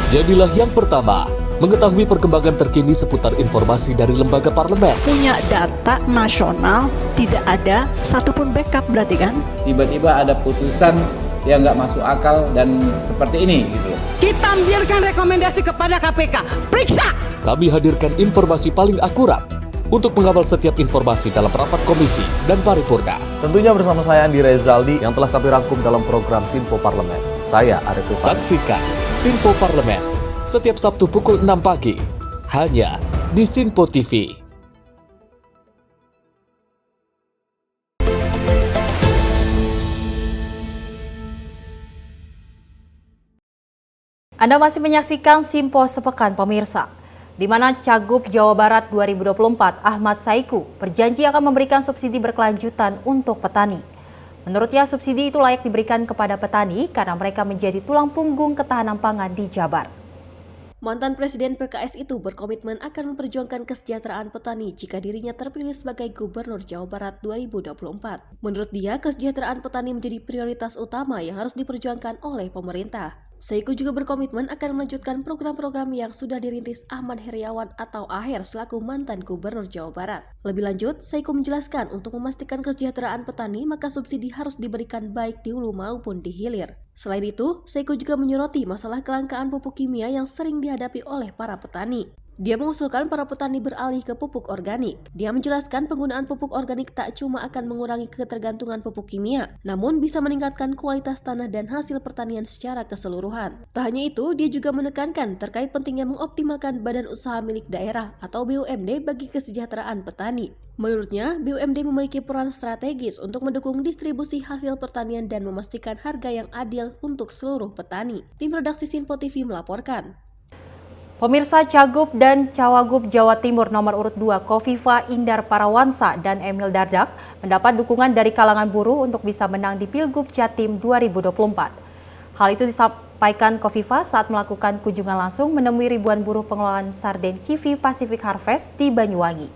Jadilah yang pertama mengetahui perkembangan terkini seputar informasi dari lembaga parlemen. Punya data nasional, tidak ada satupun backup berarti kan? Tiba-tiba ada putusan yang nggak masuk akal dan seperti ini gitu. Kita biarkan rekomendasi kepada KPK, periksa! Kami hadirkan informasi paling akurat untuk mengawal setiap informasi dalam rapat komisi dan paripurna. Tentunya bersama saya Andi Rezaldi yang telah kami rangkum dalam program Sinpo Parlemen. Saya Arif Rifan. Saksikan Sinpo Parlemen setiap Sabtu pukul 6 pagi, hanya di Sinpo TV. Anda masih menyaksikan Sinpo Sepekan pemirsa, di mana Cagup Jawa Barat 2024 Ahmad Saiku berjanji akan memberikan subsidi berkelanjutan untuk petani. Menurutnya subsidi itu layak diberikan kepada petani karena mereka menjadi tulang punggung ketahanan pangan di Jabar. Mantan Presiden PKS itu berkomitmen akan memperjuangkan kesejahteraan petani jika dirinya terpilih sebagai Gubernur Jawa Barat 2024. Menurut dia, kesejahteraan petani menjadi prioritas utama yang harus diperjuangkan oleh pemerintah. Saiku juga berkomitmen akan melanjutkan program-program yang sudah dirintis Ahmad Heriawan atau Aher selaku mantan Gubernur Jawa Barat. Lebih lanjut, Saiku menjelaskan untuk memastikan kesejahteraan petani maka subsidi harus diberikan baik di hulu maupun di hilir. Selain itu, Saiku juga menyoroti masalah kelangkaan pupuk kimia yang sering dihadapi oleh para petani. Dia mengusulkan para petani beralih ke pupuk organik. Dia menjelaskan penggunaan pupuk organik tak cuma akan mengurangi ketergantungan pupuk kimia, namun bisa meningkatkan kualitas tanah dan hasil pertanian secara keseluruhan. Tak hanya itu, dia juga menekankan terkait pentingnya mengoptimalkan badan usaha milik daerah atau BUMD bagi kesejahteraan petani. Menurutnya, BUMD memiliki peran strategis untuk mendukung distribusi hasil pertanian dan memastikan harga yang adil untuk seluruh petani. Tim redaksi Sinpo TV melaporkan. Pemirsa, Cagup dan Cawagup Jawa Timur nomor urut 2 Kofifa Indar Parawansa dan Emil Dardak mendapat dukungan dari kalangan buruh untuk bisa menang di Pilgub Jatim 2024. Hal itu disampaikan Kofifa saat melakukan kunjungan langsung menemui ribuan buruh pengelolaan sarden Kiwi Pacific Harvest di Banyuwangi.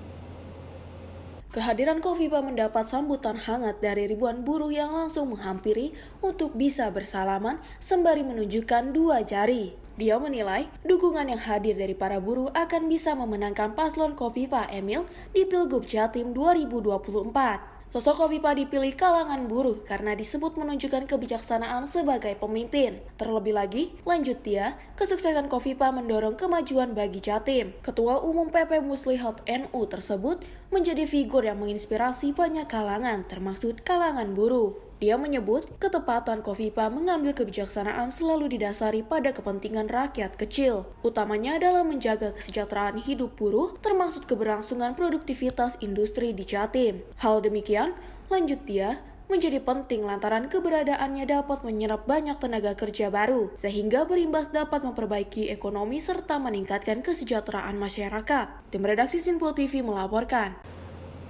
Kehadiran Kofifa mendapat sambutan hangat dari ribuan buruh yang langsung menghampiri untuk bisa bersalaman sembari menunjukkan dua jari. Dia menilai dukungan yang hadir dari para buruh akan bisa memenangkan paslon Kofifa Emil di Pilgub Jatim 2024. Sosok Kofifa dipilih kalangan buruh karena disebut menunjukkan kebijaksanaan sebagai pemimpin. Terlebih lagi, lanjut dia, kesuksesan Kofifa mendorong kemajuan bagi Jatim. Ketua Umum PP Muslihat NU tersebut menjadi figur yang menginspirasi banyak kalangan, termasuk kalangan buruh. Dia menyebut ketepatan Kofifa mengambil kebijaksanaan selalu didasari pada kepentingan rakyat kecil, utamanya dalam menjaga kesejahteraan hidup buruh termasuk keberlangsungan produktivitas industri di Jatim. Hal demikian, lanjut dia, menjadi penting lantaran keberadaannya dapat menyerap banyak tenaga kerja baru, sehingga berimbas dapat memperbaiki ekonomi serta meningkatkan kesejahteraan masyarakat. Tim redaksi Sinpo TV melaporkan.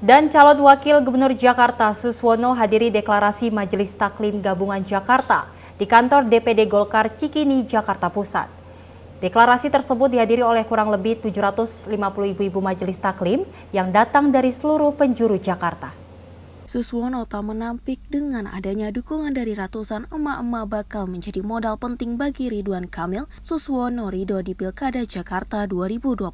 Dan calon wakil gubernur Jakarta Suswono hadiri deklarasi Majelis Taklim Gabungan Jakarta di kantor DPD Golkar Cikini, Jakarta Pusat. Deklarasi tersebut dihadiri oleh kurang lebih 750 ibu-ibu majelis taklim yang datang dari seluruh penjuru Jakarta. Suswono tak menampik dengan adanya dukungan dari ratusan emak-emak bakal menjadi modal penting bagi Ridwan Kamil Suswono Ridho di Pilkada Jakarta 2024.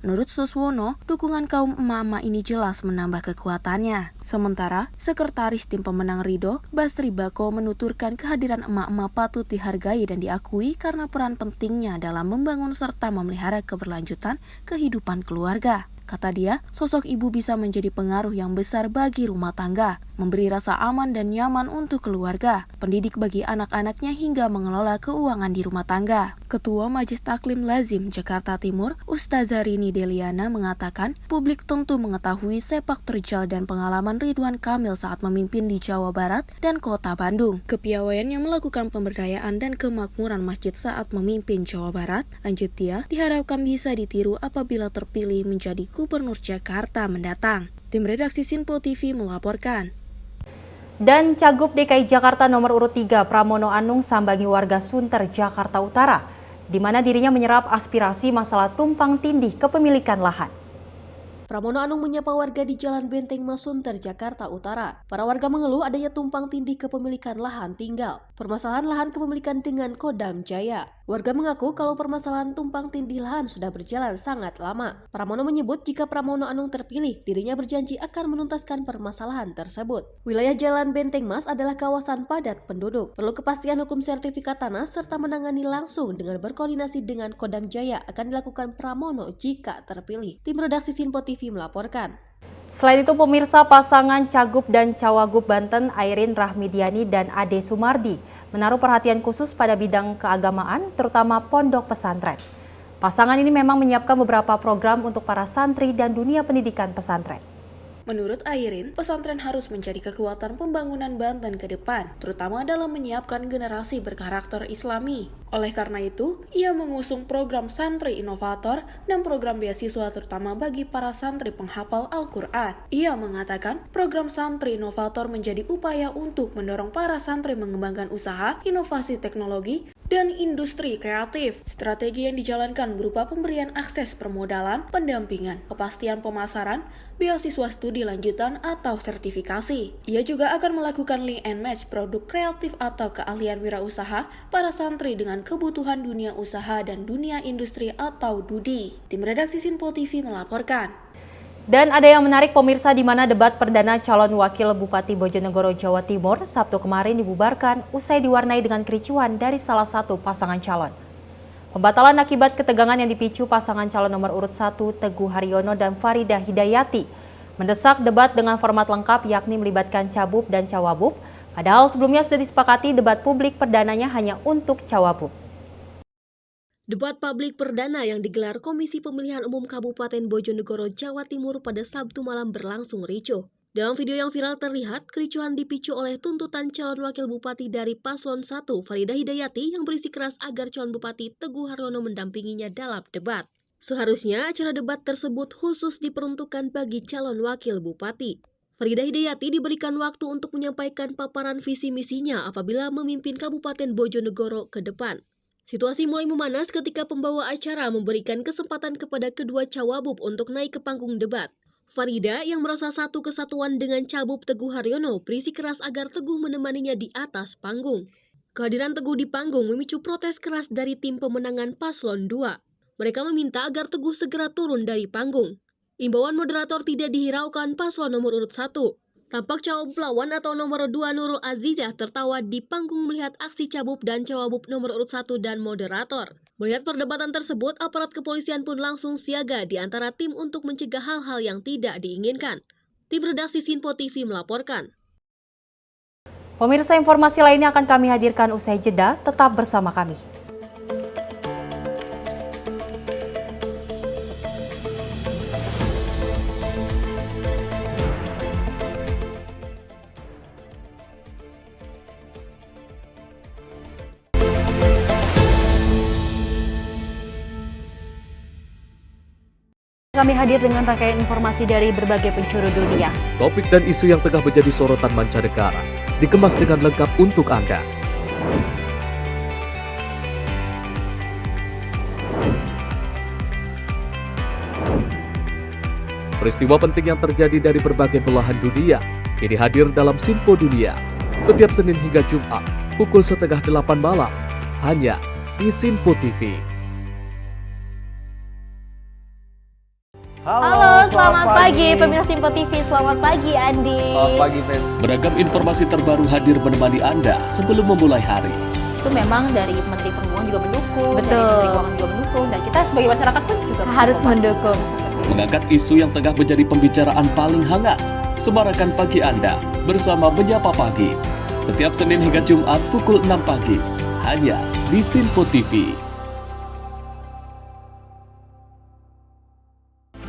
Menurut Suswono, dukungan kaum emak-emak ini jelas menambah kekuatannya. Sementara, Sekretaris Tim Pemenang Ridho, Basri Bako menuturkan kehadiran emak-emak patut dihargai dan diakui karena peran pentingnya dalam membangun serta memelihara keberlanjutan kehidupan keluarga. Kata dia, sosok ibu bisa menjadi pengaruh yang besar bagi rumah tangga, memberi rasa aman dan nyaman untuk keluarga, pendidik bagi anak-anaknya hingga mengelola keuangan di rumah tangga. Ketua Majelis Taklim Lazim Jakarta Timur, Ustazah Rini Deliana mengatakan, publik tentu mengetahui sepak terjal dan pengalaman Ridwan Kamil saat memimpin di Jawa Barat dan Kota Bandung. Kepiawaiannya melakukan pemberdayaan dan kemakmuran masjid saat memimpin Jawa Barat, lanjut dia, diharapkan bisa ditiru apabila terpilih menjadi Gubernur Jakarta mendatang. Tim redaksi Sinpo TV melaporkan. Dan Cagup DKI Jakarta nomor urut 3 Pramono Anung sambangi warga Sunter, Jakarta Utara, di mana dirinya menyerap aspirasi masalah tumpang tindih kepemilikan lahan. Pramono Anung menyapa warga di Jalan Benteng Mas Sunter, Jakarta Utara. Para warga mengeluh adanya tumpang tindih kepemilikan lahan tinggal. Permasalahan lahan kepemilikan dengan Kodam Jaya. Warga mengaku kalau permasalahan tumpang tindih lahan sudah berjalan sangat lama. Pramono menyebut jika Pramono Anung terpilih, dirinya berjanji akan menuntaskan permasalahan tersebut. Wilayah Jalan Benteng Mas adalah kawasan padat penduduk. Perlu kepastian hukum sertifikat tanah serta menangani langsung dengan berkoordinasi dengan Kodam Jaya akan dilakukan Pramono jika terpilih. Tim redaksi Sinpo TV melaporkan. Selain itu, pemirsa, pasangan Cagup dan Cawagup Banten Airin Rahmidiani dan Ade Sumardi menaruh perhatian khusus pada bidang keagamaan, terutama pondok pesantren. Pasangan ini memang menyiapkan beberapa program untuk para santri dan dunia pendidikan pesantren. Menurut Airin, pesantren harus menjadi kekuatan pembangunan Banten ke depan, terutama dalam menyiapkan generasi berkarakter Islami. Oleh karena itu, ia mengusung program santri inovator dan program beasiswa terutama bagi para santri penghafal Al-Quran. Ia mengatakan, program santri inovator menjadi upaya untuk mendorong para santri mengembangkan usaha, inovasi teknologi, dan industri kreatif. Strategi yang dijalankan berupa pemberian akses permodalan, pendampingan, kepastian pemasaran, beasiswa studi lanjutan atau sertifikasi. Ia juga akan melakukan link and match produk kreatif atau keahlian wirausaha para santri dengan kebutuhan dunia usaha dan dunia industri atau DUDI. Tim redaksi Sinpo TV melaporkan. Dan ada yang menarik, pemirsa, di mana debat perdana calon wakil Bupati Bojonegoro, Jawa Timur Sabtu kemarin dibubarkan usai diwarnai dengan kericuhan dari salah satu pasangan calon. Pembatalan akibat ketegangan yang dipicu pasangan calon nomor urut 1 Teguh Haryono dan Farida Hidayati mendesak debat dengan format lengkap yakni melibatkan Cabub dan Cawabub, padahal sebelumnya sudah disepakati debat publik perdananya hanya untuk Cawabub. Debat publik perdana yang digelar Komisi Pemilihan Umum Kabupaten Bojonegoro, Jawa Timur pada Sabtu malam berlangsung ricuh. Dalam video yang viral terlihat, kericuhan dipicu oleh tuntutan calon wakil bupati dari Paslon 1, Farida Hidayati, yang berisi keras agar calon bupati Teguh Haryono mendampinginya dalam debat. Seharusnya acara debat tersebut khusus diperuntukkan bagi calon wakil bupati. Farida Hidayati diberikan waktu untuk menyampaikan paparan visi misinya apabila memimpin Kabupaten Bojonegoro ke depan. Situasi mulai memanas ketika pembawa acara memberikan kesempatan kepada kedua Cawabub untuk naik ke panggung debat. Farida yang merasa satu kesatuan dengan Cabub Teguh Haryono berisi keras agar Teguh menemaninya di atas panggung. Kehadiran Teguh di panggung memicu protes keras dari tim pemenangan Paslon 2. Mereka meminta agar Teguh segera turun dari panggung. Imbauan moderator tidak dihiraukan paslon nomor urut 1. Tampak cawagup lawan atau nomor 2 Nurul Azizah tertawa di panggung melihat aksi cabup dan cawagup nomor urut 1 dan moderator. Melihat perdebatan tersebut, aparat kepolisian pun langsung siaga di antara tim untuk mencegah hal-hal yang tidak diinginkan. Tim redaksi Sinpo TV melaporkan. Pemirsa, informasi lainnya akan kami hadirkan usai jeda, tetap bersama kami. Kami hadir dengan rangkaian informasi dari berbagai penjuru dunia. Topik dan isu yang tengah menjadi sorotan mancanegara dikemas dengan lengkap untuk Anda. Peristiwa penting yang terjadi dari berbagai belahan dunia kini hadir dalam Sinpo Dunia setiap Senin hingga Jumat pukul 7:30 malam hanya di Sinpo TV. Halo, selamat pagi pemirsa Sinpo TV. Selamat pagi Andi. Selamat pagi, Fen. Beragam informasi terbaru hadir menemani Anda sebelum memulai hari. Itu memang dari Menteri Perhubungan juga mendukung, Betul. dari Menteri Keuangan juga mendukung, dan kita sebagai masyarakat pun juga Harus mendukung. Mengangkat isu yang tengah menjadi pembicaraan paling hangat. Semarakan pagi Anda bersama Menyapa Pagi. Setiap Senin hingga Jumat pukul 6 pagi hanya di Sinpo TV.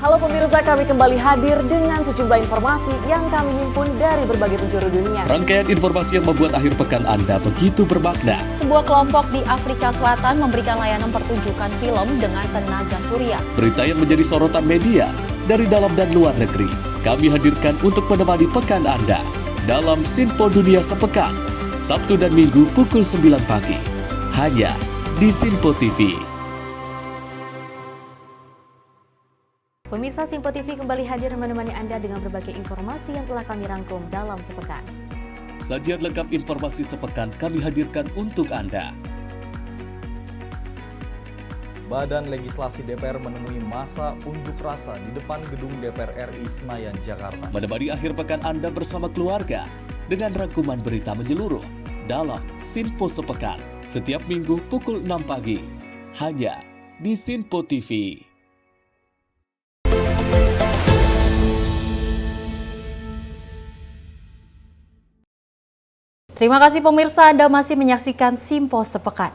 Halo pemirsa, kami kembali hadir dengan sejumlah informasi yang kami himpun dari berbagai penjuru dunia. Rangkaian informasi yang membuat akhir pekan Anda begitu bermakna. Sebuah kelompok di Afrika Selatan memberikan layanan pertunjukan film dengan tenaga surya. Berita yang menjadi sorotan media dari dalam dan luar negeri. Kami hadirkan untuk menemani pekan Anda dalam Sinpo Dunia Sepekan, Sabtu dan Minggu pukul 9 pagi. Hanya di Sinpo TV. Pemirsa, Sinpo TV kembali hadir menemani Anda dengan berbagai informasi yang telah kami rangkum dalam sepekan. Sajian lengkap informasi sepekan kami hadirkan untuk Anda. Badan Legislasi DPR menemui masa unjuk rasa di depan gedung DPR RI Senayan, Jakarta. Menemani akhir pekan Anda bersama keluarga dengan rangkuman berita menyeluruh dalam Sinpo Sepekan setiap Minggu pukul 6 pagi hanya di Sinpo TV. Terima kasih pemirsa, Anda masih menyaksikan Sinpo Sepekan,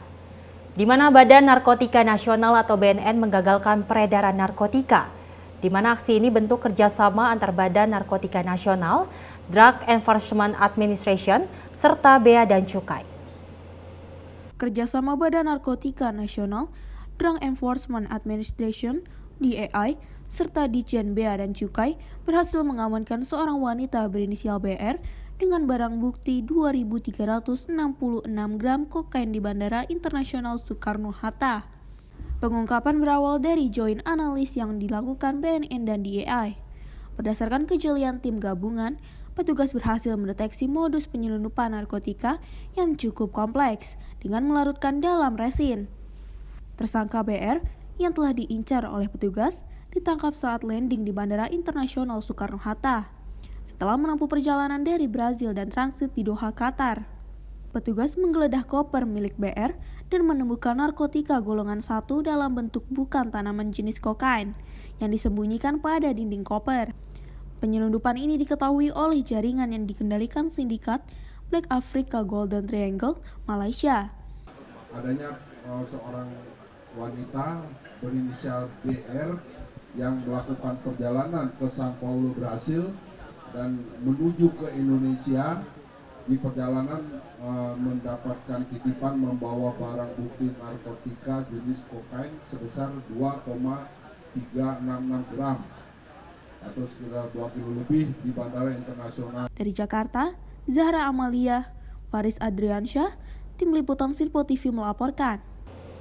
di mana Badan Narkotika Nasional atau BNN menggagalkan peredaran narkotika, di mana aksi ini bentuk kerjasama antar Badan Narkotika Nasional, Drug Enforcement Administration, serta Bea dan Cukai. Kerjasama Badan Narkotika Nasional, Drug Enforcement Administration, DEA, serta Ditjen Bea dan Cukai berhasil mengamankan seorang wanita berinisial BR dengan barang bukti 2.366 gram kokain di Bandara Internasional Soekarno-Hatta. Pengungkapan berawal dari joint analis yang dilakukan BNN dan DEA. Berdasarkan kejelian tim gabungan, petugas berhasil mendeteksi modus penyelundupan narkotika yang cukup kompleks dengan melarutkan dalam resin. Tersangka BR yang telah diincar oleh petugas ditangkap saat landing di Bandara Internasional Soekarno-Hatta setelah menempuh perjalanan dari Brazil dan transit di Doha, Qatar. Petugas menggeledah koper milik BR dan menemukan narkotika golongan 1 dalam bentuk bukan tanaman jenis kokain yang disembunyikan pada dinding koper. Penyelundupan ini diketahui oleh jaringan yang dikendalikan sindikat Black Africa Golden Triangle, Malaysia. Adanya seorang wanita berinisial BR yang melakukan perjalanan ke São Paulo, Brasil dan menuju ke Indonesia. Di perjalanan mendapatkan titipan membawa barang bukti narkotika jenis kokain sebesar 2,366 gram atau sekitar 2 kilo lebih di Bandara Internasional. Dari Jakarta, Zahra Amalia, Faris Adriansyah, Tim Liputan Sinpo TV melaporkan.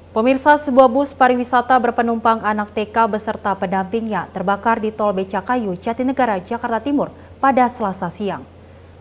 Pemirsa, sebuah bus pariwisata berpenumpang anak TK beserta pendampingnya terbakar di Tol Becakayu, Jatinegara, Jakarta Timur pada Selasa siang.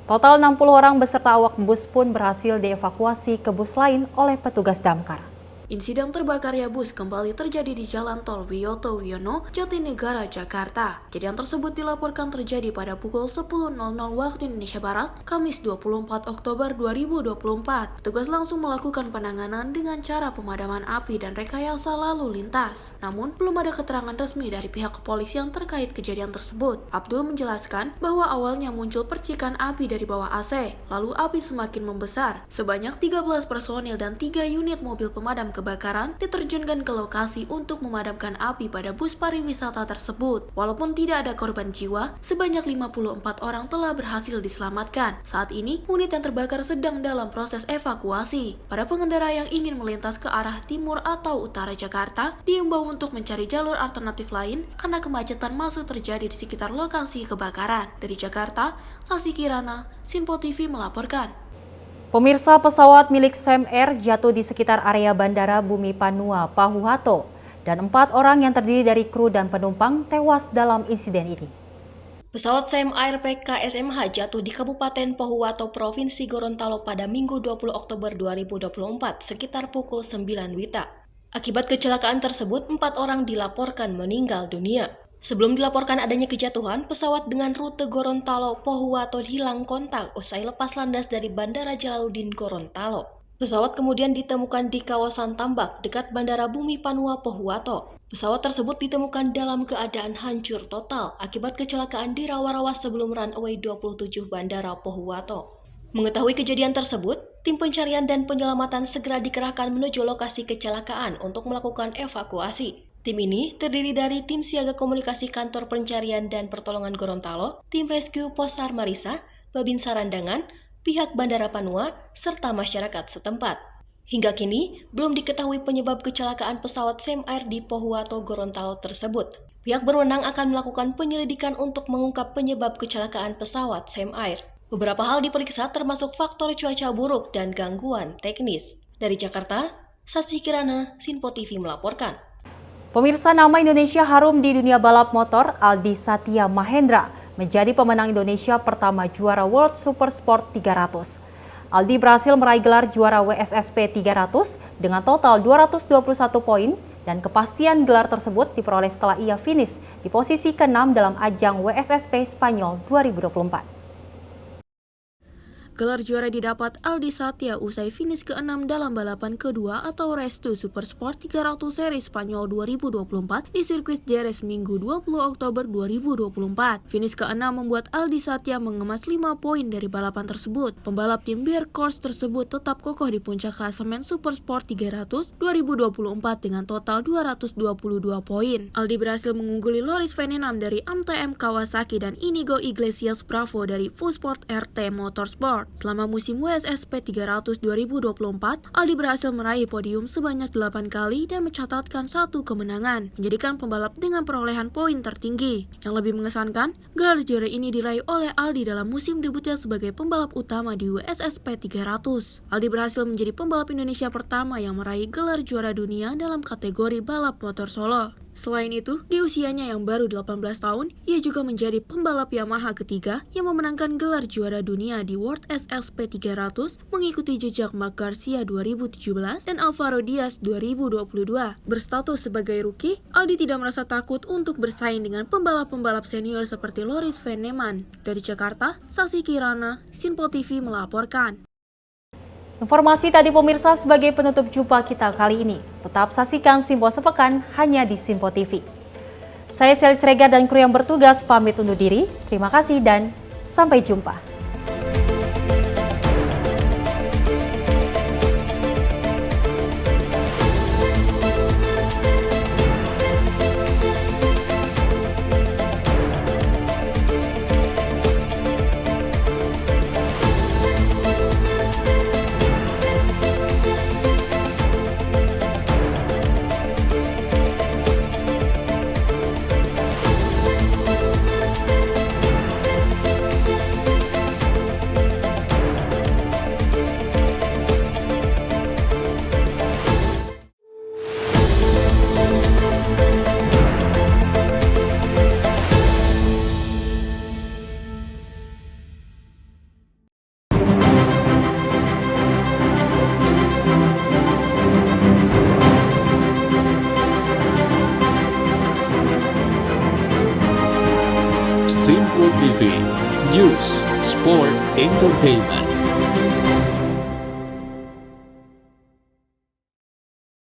Total 60 orang beserta awak bus pun berhasil dievakuasi ke bus lain oleh petugas damkar. Insiden terbakarnya bus kembali terjadi di Jalan Tol Wiyoto Wiono, Jatinegara, Jakarta. Kejadian tersebut dilaporkan terjadi pada pukul 10.00 waktu Indonesia Barat, Kamis 24 Oktober 2024. Petugas langsung melakukan penanganan dengan cara pemadaman api dan rekayasa lalu lintas. Namun, belum ada keterangan resmi dari pihak kepolisian terkait kejadian tersebut. Abdul menjelaskan bahwa awalnya muncul percikan api dari bawah AC, lalu api semakin membesar. Sebanyak 13 personil dan 3 unit mobil pemadam kebakaran diterjunkan ke lokasi untuk memadamkan api pada bus pariwisata tersebut. Walaupun tidak ada korban jiwa, sebanyak 54 orang telah berhasil diselamatkan. Saat ini, unit yang terbakar sedang dalam proses evakuasi. Para pengendara yang ingin melintas ke arah timur atau utara Jakarta diimbau untuk mencari jalur alternatif lain karena kemacetan masih terjadi di sekitar lokasi kebakaran. Dari Jakarta, Sasi Kirana, Sinpo TV melaporkan. Pemirsa, pesawat milik Sam Air jatuh di sekitar area Bandara Bumi Panua, Pahuhato, dan 4 orang yang terdiri dari kru dan penumpang tewas dalam insiden ini. Pesawat Sam Air PKSMH jatuh di Kabupaten Pahuhato, Provinsi Gorontalo pada Minggu 20 Oktober 2024 sekitar pukul 9 WITA. Akibat kecelakaan tersebut, 4 orang dilaporkan meninggal dunia. Sebelum dilaporkan adanya kejatuhan, pesawat dengan rute Gorontalo-Pahuhato hilang kontak usai lepas landas dari Bandara Jalaluddin Gorontalo. Pesawat kemudian ditemukan di kawasan tambak dekat Bandara Bumi Panua, Pahuhato. Pesawat tersebut ditemukan dalam keadaan hancur total akibat kecelakaan di rawa-rawa sebelum runway 27 Bandara Pahuhato. Mengetahui kejadian tersebut, tim pencarian dan penyelamatan segera dikerahkan menuju lokasi kecelakaan untuk melakukan evakuasi. Tim ini terdiri dari tim siaga komunikasi Kantor Pencarian dan Pertolongan Gorontalo, tim rescue Posar Marisa, Babin Sarandangan, pihak Bandara Panua, serta masyarakat setempat. Hingga kini, belum diketahui penyebab kecelakaan pesawat Sam Air di Pahuhato, Gorontalo tersebut. Pihak berwenang akan melakukan penyelidikan untuk mengungkap penyebab kecelakaan pesawat Sam Air. Beberapa hal diperiksa termasuk faktor cuaca buruk dan gangguan teknis. Dari Jakarta, Sasi Kirana, Sinpo TV melaporkan. Pemirsa, nama Indonesia harum di dunia balap motor. Aldi Satya Mahendra menjadi pemenang Indonesia pertama juara World Super Sport 300. Aldi berhasil meraih gelar juara WSSP 300 dengan total 221 poin dan kepastian gelar tersebut diperoleh setelah ia finish di posisi ke-6 dalam ajang WSSP Spanyol 2024. Gelar juara didapat Aldi Satya usai finish ke-6 dalam balapan kedua atau Race 2 Super Sport 300 seri Spanyol 2024 di sirkuit Jerez Minggu 20 Oktober 2024. Finish ke-6 membuat Aldi Satya mengemas 5 poin dari balapan tersebut. Pembalap tim Bear Course tersebut tetap kokoh di puncak klasemen Super Sport 300 2024 dengan total 222 poin. Aldi berhasil mengungguli Loris Venenam dari MTM Kawasaki dan Inigo Iglesias Bravo dari Fusport RT Motorsport. Selama musim WSSP 300 2024, Aldi berhasil meraih podium sebanyak 8 kali dan mencatatkan 1 kemenangan, menjadikan pembalap dengan perolehan poin tertinggi. Yang lebih mengesankan, gelar juara ini diraih oleh Aldi dalam musim debutnya sebagai pembalap utama di WSSP 300. Aldi berhasil menjadi pembalap Indonesia pertama yang meraih gelar juara dunia dalam kategori balap motor solo. Selain itu, di usianya yang baru 18 tahun, ia juga menjadi pembalap Yamaha ketiga yang memenangkan gelar juara dunia di World SSP 300 mengikuti jejak Marc Garcia 2017 dan Alvaro Diaz 2022. Berstatus sebagai rookie, Aldi tidak merasa takut untuk bersaing dengan pembalap-pembalap senior seperti Loris Venenam. Dari Jakarta, Sasi Kirana, Sinpo TV melaporkan. Informasi tadi pemirsa sebagai penutup jumpa kita kali ini. Tetap saksikan Sinpo Sepekan hanya di Sinpo TV. Saya Selis Regar dan kru yang bertugas pamit undur diri. Terima kasih dan sampai jumpa. Simpo TV, News, Sport, Entertainment.